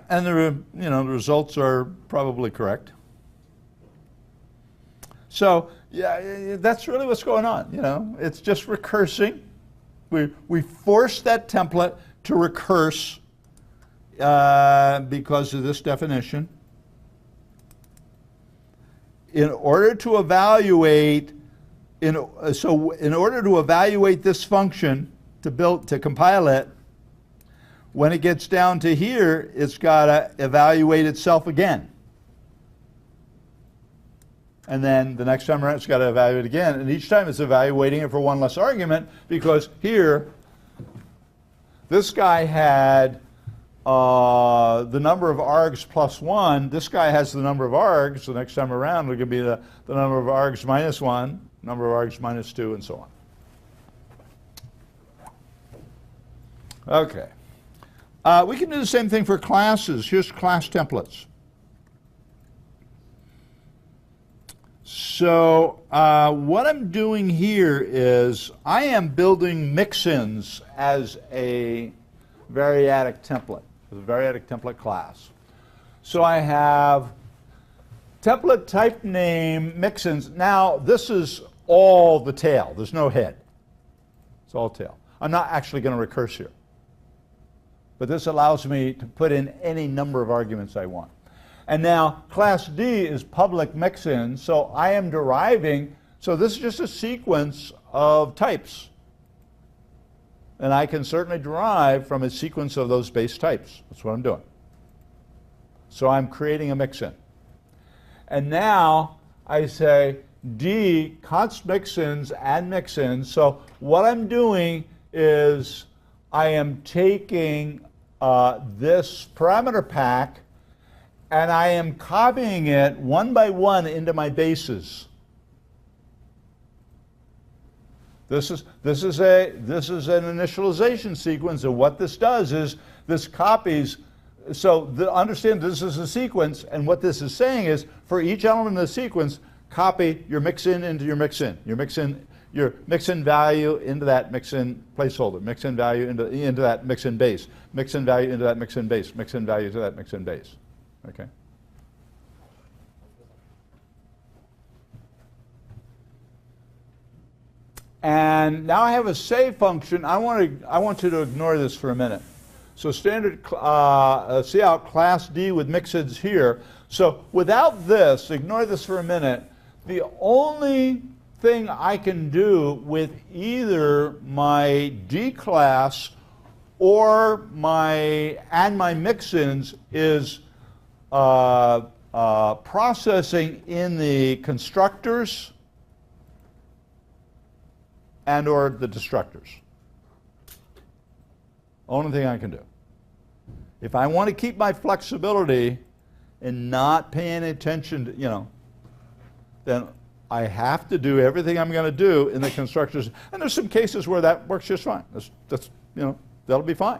And the results are probably correct. So yeah, that's really what's going on. You know, it's just recursing. We force that template to recurse because of this definition. In order to evaluate, in order to evaluate this function to compile it, when it gets down to here, it's got to evaluate itself again. And then the next time around, it's got to evaluate again. And each time it's evaluating it for one less argument because here, this guy had the number of args plus 1. This guy has the number of args. The next time around, it could be the number of args minus 1, number of args minus 2, and so on. Okay. We can do the same thing for classes. Here's class templates. So what I'm doing here is I am building mix-ins as a variadic template, a variadic template class. So I have template type name mix-ins. Now this is all the tail. There's no head. It's all tail. I'm not actually going to recurse here. But this allows me to put in any number of arguments I want. And now class D is public mix-in, so I am deriving, so this is just a sequence of types. And I can certainly derive from a sequence of those base types. That's what I'm doing. So I'm creating a mix-in. And now I say D, const mix-ins, add mix-ins. So what I'm doing is I am taking this parameter pack and I am copying it one by one into my bases. This is an initialization sequence, and what this does is this copies. So understand this is a sequence, and what this is saying is for each element of the sequence, copy your mix-in into your mix-in. Your mix-in value into that mix-in placeholder. Mix-in value into that mix-in base. Mix-in value into that mix-in base. Mix-in value to that mix-in base. Okay. And now I have a save function. I want you to ignore this for a minute. So standard see out class D with mixins here. So without this, ignore this for a minute. The only thing I can do with either my D class or my mixins is processing in the constructors and or the destructors. Only thing I can do. If I want to keep my flexibility and not pay any attention to, then I have to do everything I'm going to do in the constructors. And there's some cases where that works just fine. That'll be fine.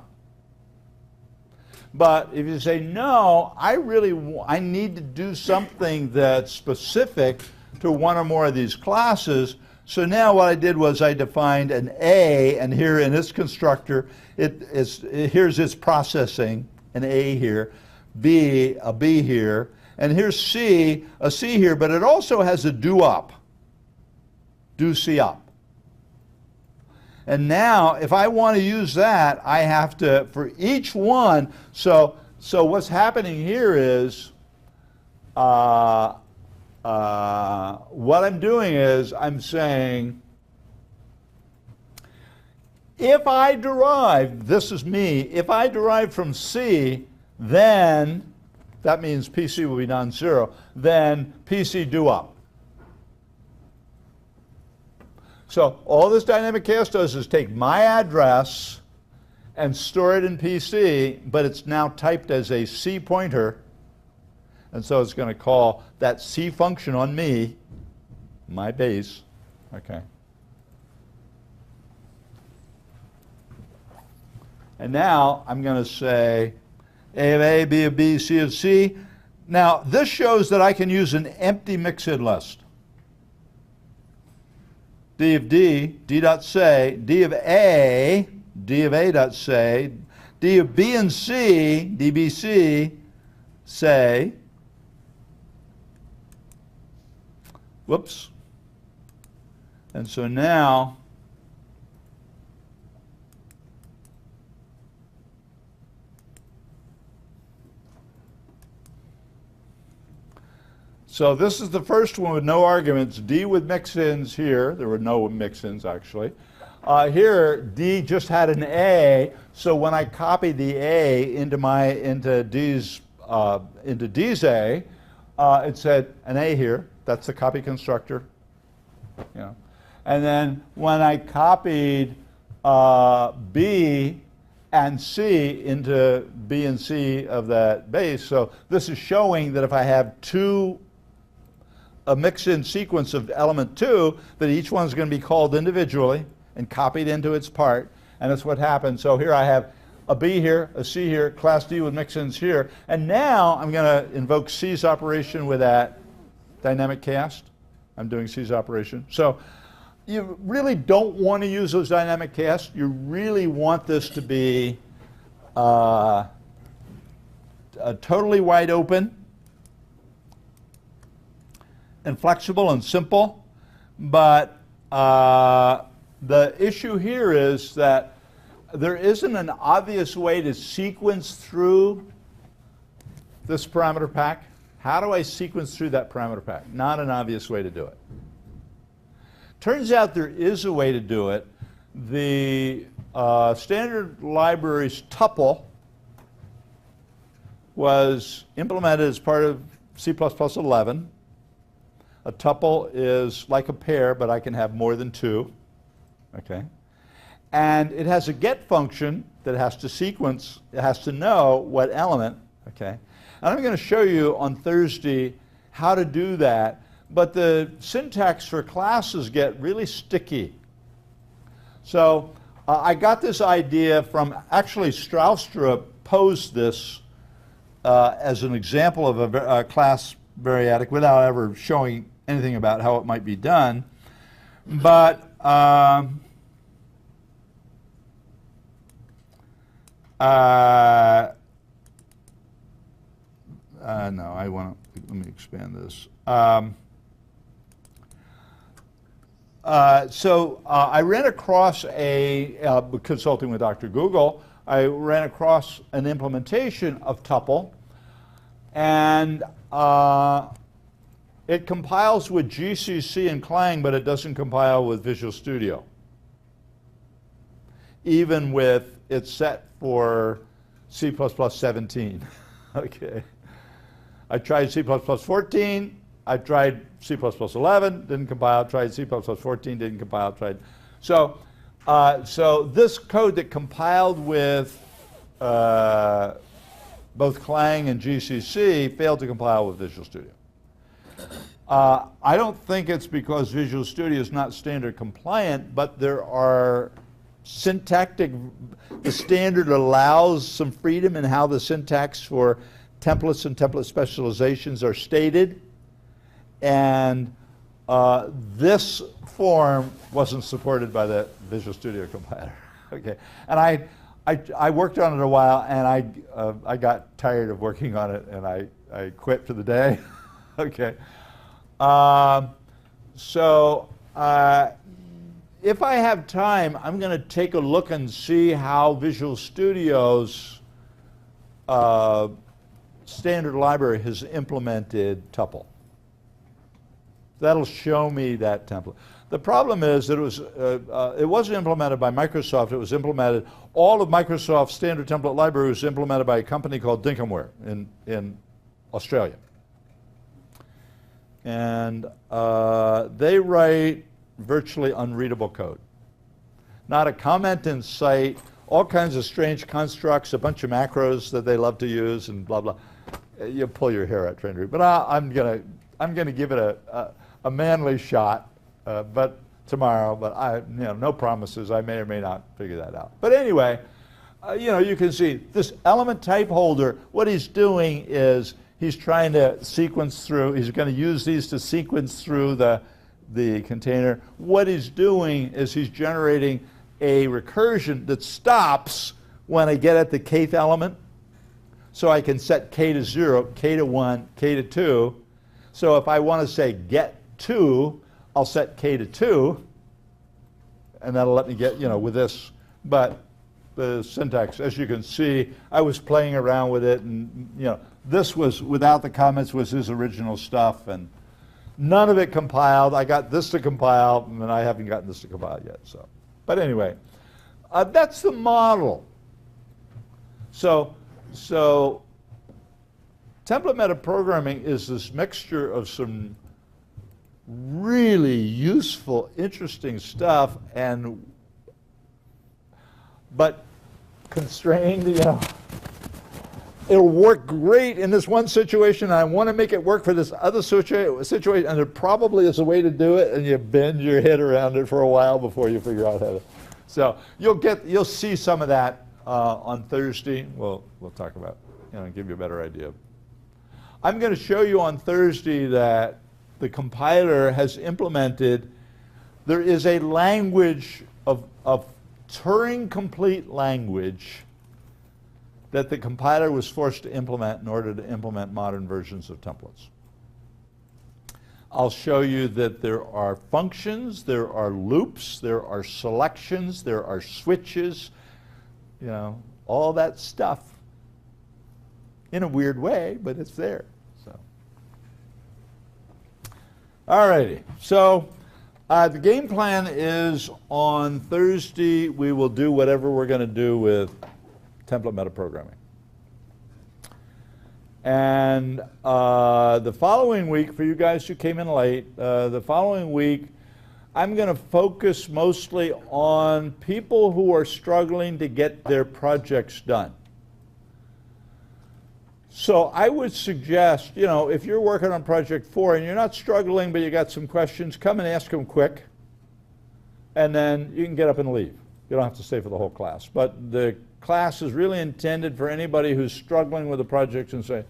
But if you say, no, I need to do something that's specific to one or more of these classes. So now what I did was I defined an A, and here in this constructor, here's its processing, an A here, B, a B here, and here's C, a C here, but it also has a do up, do C up. And now, if I want to use that, I have to, for each one, so what's happening here is, what I'm doing is I'm saying, if I derive, this is me, if I derive from C, then, that means PC will be non-zero, then PC do up. So all this dynamic chaos does is take my address and store it in PC, but it's now typed as a C pointer. And so it's going to call that C function on me, my base. Okay. And now I'm going to say A of A, B of B, C of C. Now this shows that I can use an empty mix-in list. D of D, D dot say, D of A dot say, D of B and C, DBC, say, whoops. And so now, so this is the first one with no arguments. D with mix-ins here. There were no mix-ins actually. Here, D just had an A. So when I copy the A into D's A, it said an A here. That's the copy constructor. And then when I copied B and C into B and C of that base, so this is showing that if I have a mix-in sequence of element 2, that each one's going to be called individually and copied into its part, and that's what happened. So here I have a B here, a C here, class D with mix-ins here, and now I'm going to invoke C's operation with that dynamic cast. I'm doing C's operation. So you really don't want to use those dynamic casts. You really want this to be totally wide open and flexible and simple, but the issue here is that there isn't an obvious way to sequence through this parameter pack. How do I sequence through that parameter pack? Not an obvious way to do it. Turns out there is a way to do it. The standard library's tuple was implemented as part of C++ 11. A tuple is like a pair, but I can have more than two. Okay. And it has a get function that has to sequence, it has to know what element. Okay. And I'm going to show you on Thursday how to do that. But the syntax for classes get really sticky. So I got this idea from, actually Straustra posed this as an example of a class variadic without ever showing anything about how it might be done. But no, I want to, let me expand this. So I ran across consulting with Dr. Google, I ran across an implementation of tuple, and it compiles with GCC and Clang, but it doesn't compile with Visual Studio, even with it's set for C++ 17. Okay. I tried C++ 14, I tried C++ 11, didn't compile, tried C++ 14, didn't compile, tried. So, so this code that compiled with both Clang and GCC failed to compile with Visual Studio. I don't think it's because Visual Studio is not standard compliant, but there are syntactic, the standard allows some freedom in how the syntax for templates and template specializations are stated, and this form wasn't supported by the Visual Studio compiler. Okay, and I worked on it a while, and I got tired of working on it, and I quit for the day. Okay, so if I have time, I'm going to take a look and see how Visual Studio's standard library has implemented tuple. That'll show me that template. The problem is that it wasn't implemented by Microsoft. It was implemented, all of Microsoft's standard template library was implemented by a company called Dinkomware in Australia. And they write virtually unreadable code. Not a comment in sight, all kinds of strange constructs, a bunch of macros that they love to use, and blah, blah. You pull your hair out trying to read. But I'm gonna give it a manly shot, but tomorrow. But no promises. I may or may not figure that out. But anyway, you can see this element type holder. What he's doing is he's trying to sequence through. He's going to use these to sequence through the container. What he's doing is he's generating a recursion that stops when I get at the kth element. So I can set k to 0, k to 1, k to 2. So if I want to say get 2, I'll set k to 2, and that'll let me get, with this. But the syntax, as you can see, I was playing around with it, and this was, without the comments, was his original stuff, and none of it compiled. I got this to compile, and I haven't gotten this to compile yet. So, but anyway, that's the model. So template metaprogramming is this mixture of some really useful, interesting stuff, but constrained, It'll work great in this one situation, and I want to make it work for this other situation, and there probably is a way to do it, and you bend your head around it for a while before you figure out how to. So you'll see some of that on Thursday. We'll talk about, give you a better idea. I'm going to show you on Thursday that the compiler has implemented. There is a language of Turing complete language that the compiler was forced to implement in order to implement modern versions of templates. I'll show you that there are functions, there are loops, there are selections, there are switches, all that stuff in a weird way, but it's there. So, all righty. So the game plan is on Thursday we will do whatever we're going to do with template metaprogramming. And the following week, for you guys who came in late, the following week I'm going to focus mostly on people who are struggling to get their projects done. So I would suggest, if you're working on project 4 and you're not struggling but you got some questions, come and ask them quick. and then you can get up and leave. You don't have to stay for the whole class. But the class is really intended for anybody who's struggling with the project and say,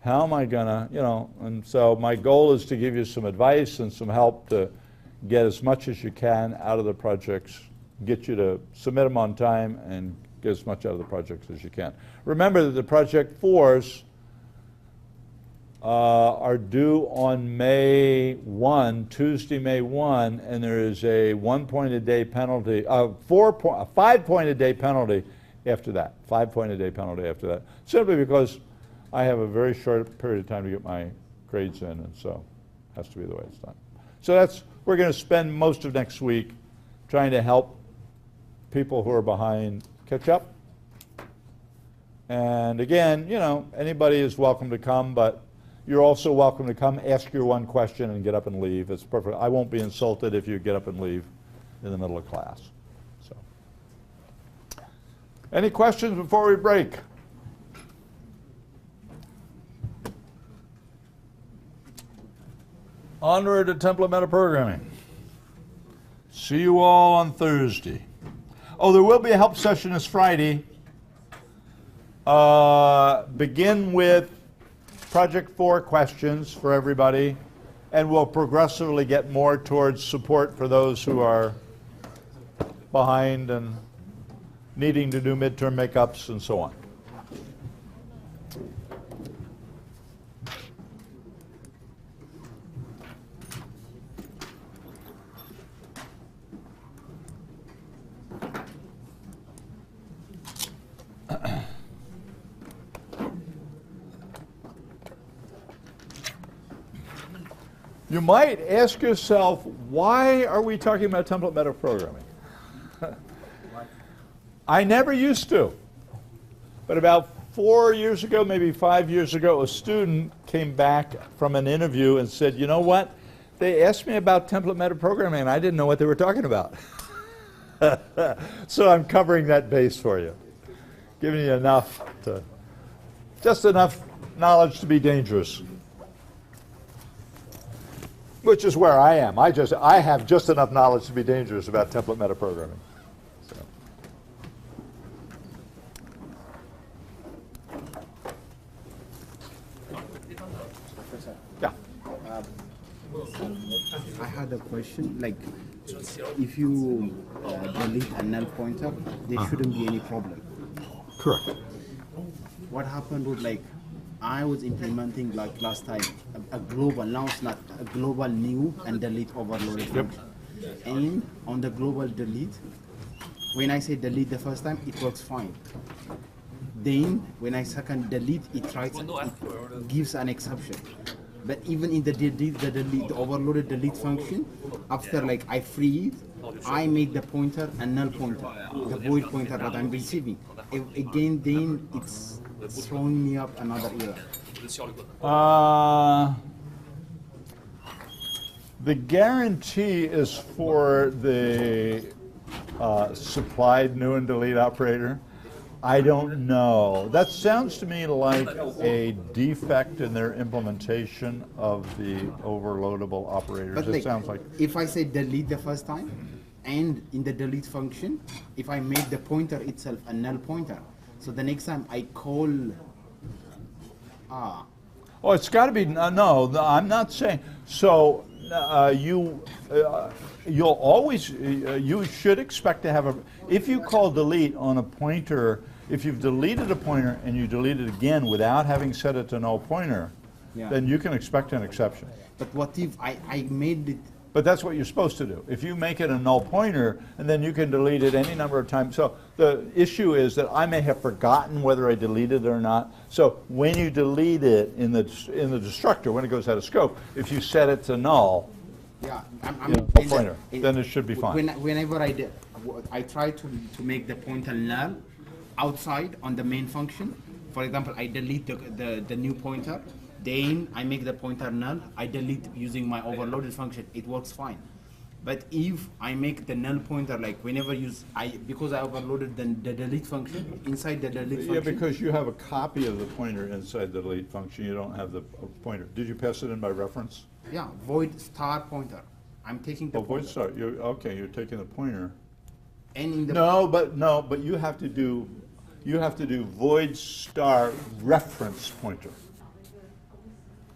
how am I gonna, you know, and so my goal is to give you some advice and some help to get as much as you can out of the projects, get you to submit them on time and get as much out of the projects as you can. Remember that the project 4s are due on May 1, Tuesday, May 1, and there is a 1 point a day penalty, a 5 point a day penalty after that, 5 point a day penalty after that, simply because I have a very short period of time to get my grades in, and so it has to be the way it's done. So that's, we're going to spend most of next week trying to help people who are behind catch up. And again, you know, anybody is welcome to come, but you're also welcome to come, ask your one question, and get up and leave. It's perfect. I won't be insulted if you get up and leave in the middle of class. So, any questions before we break? Onward to template metaprogramming. See you all on Thursday. Oh, there will be a help session this Friday. Begin with Project 4 questions for everybody, and we'll progressively get more towards support for those who are behind and needing to do midterm makeups and so on. You might ask yourself, why are we talking about template metaprogramming? I never used to. But about 4 years ago, maybe 5 years ago, a student came back from an interview and said, you know what? They asked me about template metaprogramming and I didn't know what they were talking about. So I'm covering that base for you. Giving you enough to, just enough knowledge to be dangerous. Which is where I am. I have just enough knowledge to be dangerous about template metaprogramming. So. Yeah. I had a question. Like, if you delete a null pointer, there shouldn't be any problem. Correct. What happened was, like, I was implementing, like last time, a global, now it's not a global new and delete overloaded function. And on the global delete, when I say delete the first time, it works fine. Then when I second delete, it gives an exception. But even in the delete, the overloaded delete function, after like I free it, I make the pointer a null pointer, the void pointer that I'm receiving. Again, then it's throwing me up another error. The guarantee is for the supplied new and delete operator. I don't know. That sounds to me like a defect in their implementation of the overloadable operators. But It like, sounds like. if I say delete the first time, and in the delete function, if I make the pointer itself a null pointer, so the next time I call, Oh, it's got to be, no, I'm not saying. So you'll always, you should expect to have a, if you call delete on a pointer, if you've deleted a pointer and you delete it again without having set it to null pointer, then you can expect an exception. but what if I made it? But that's what you're supposed to do. If you make it a null pointer, and then you can delete it any number of times. So the issue is that I may have forgotten whether I deleted it or not. So when you delete it in the destructor, when it goes out of scope, if you set it to null, null pointer, then it should be fine. Whenever I try to make the pointer null outside on the main function. For example, I delete the new pointer. Then I make the pointer null, I delete using my overloaded function, it works fine. But if I make the null pointer, like whenever because I overloaded the delete function, inside the delete function. Yeah, because you have a copy of the pointer inside the delete function, you don't have the pointer. Did you pass it in by reference? Yeah, void star pointer. I'm taking the Oh, void pointer. star, you're taking the pointer. And in the No, but you have to do void star reference pointer.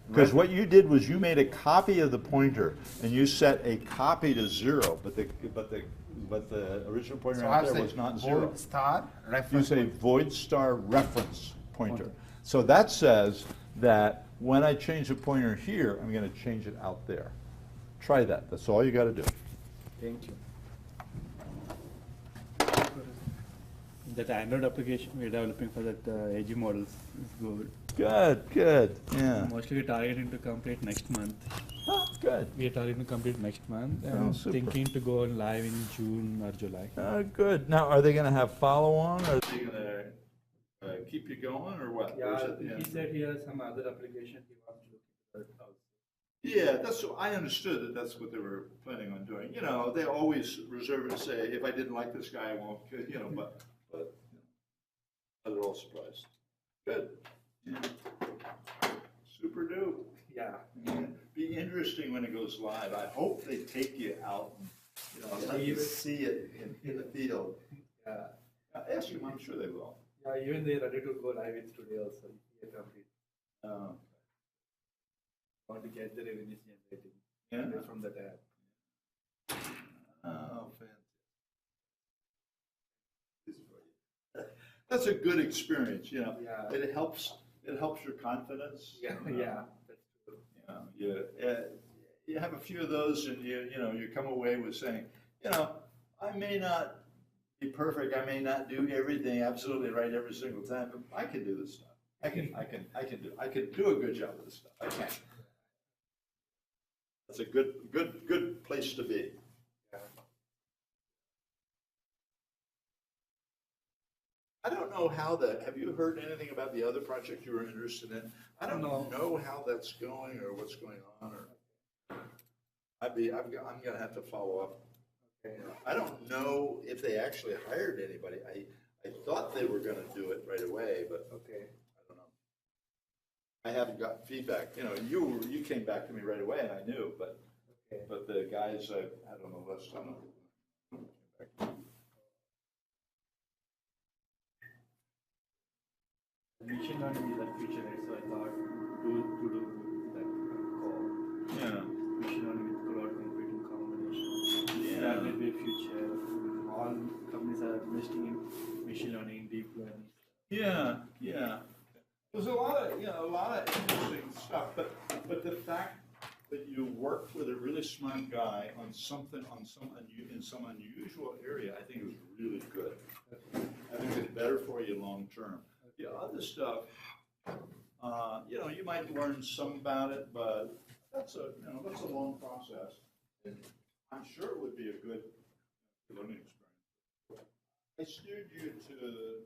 Because what you did was you made a copy of the pointer and you set a copy to 0, but the original pointer so out I there say was not 0. void star You reference. say void star reference pointer. So that says that when I change the pointer here, I'm going to change it out there. Try that. That's all you got to do. Thank you. That Android application we're developing for that AG models is good. Good. Yeah. Mostly we're targeting to complete next month. Oh, good. We are targeting to complete next month Oh, and super. thinking to go live in June or July. Good. Now, are they going to have follow-on? Or are they going to keep you going, or what? Or is Yeah, it the he end? said he has some other application he wants to look at also. Yeah, I understood that that's what they were planning on doing. You know, they always reserve it to say, if I didn't like this guy, I won't, you know, but you know, they're all surprised. Good. Yeah. Super dupe. Yeah. Be interesting when it goes live. I hope they take you out and, you know, let you see it in the field. Yeah. Ask them, I'm sure they will. Yeah, even they're ready to go live with today also. If we complete. Want to get the revenues generating from that app. Oh, fantastic. That's a good experience, you know. Yeah. It helps your confidence. Yeah, that's true. You know, you have a few of those and you come away with saying, you know, I may not be perfect, I may not do everything absolutely right every single time, but I can do this stuff. I can do a good job of this stuff. I can. That's a good place to be. I don't know how have you heard anything about the other project you were interested in? I don't know how that's going or what's going on, or I'm going to have to follow up. Okay. I don't know if they actually hired anybody. I thought they were going to do it right away, but Okay. I don't know. I haven't gotten feedback. You know, you came back to me right away, and I knew, but Okay. but the guys I don't know last time. Machine learning is the future, right? So I thought to do that call. Yeah. Machine learning with cloud computing combination. Yeah. That will be a future. All companies are investing in machine learning, deep learning. Yeah. There's a lot of interesting stuff, but the fact that you worked with a really smart guy on some unusual area, I think is really good. I think it's better for you long term. The other stuff, you might learn some about it, but that's a long process. And I'm sure it would be a good learning experience. I steered you to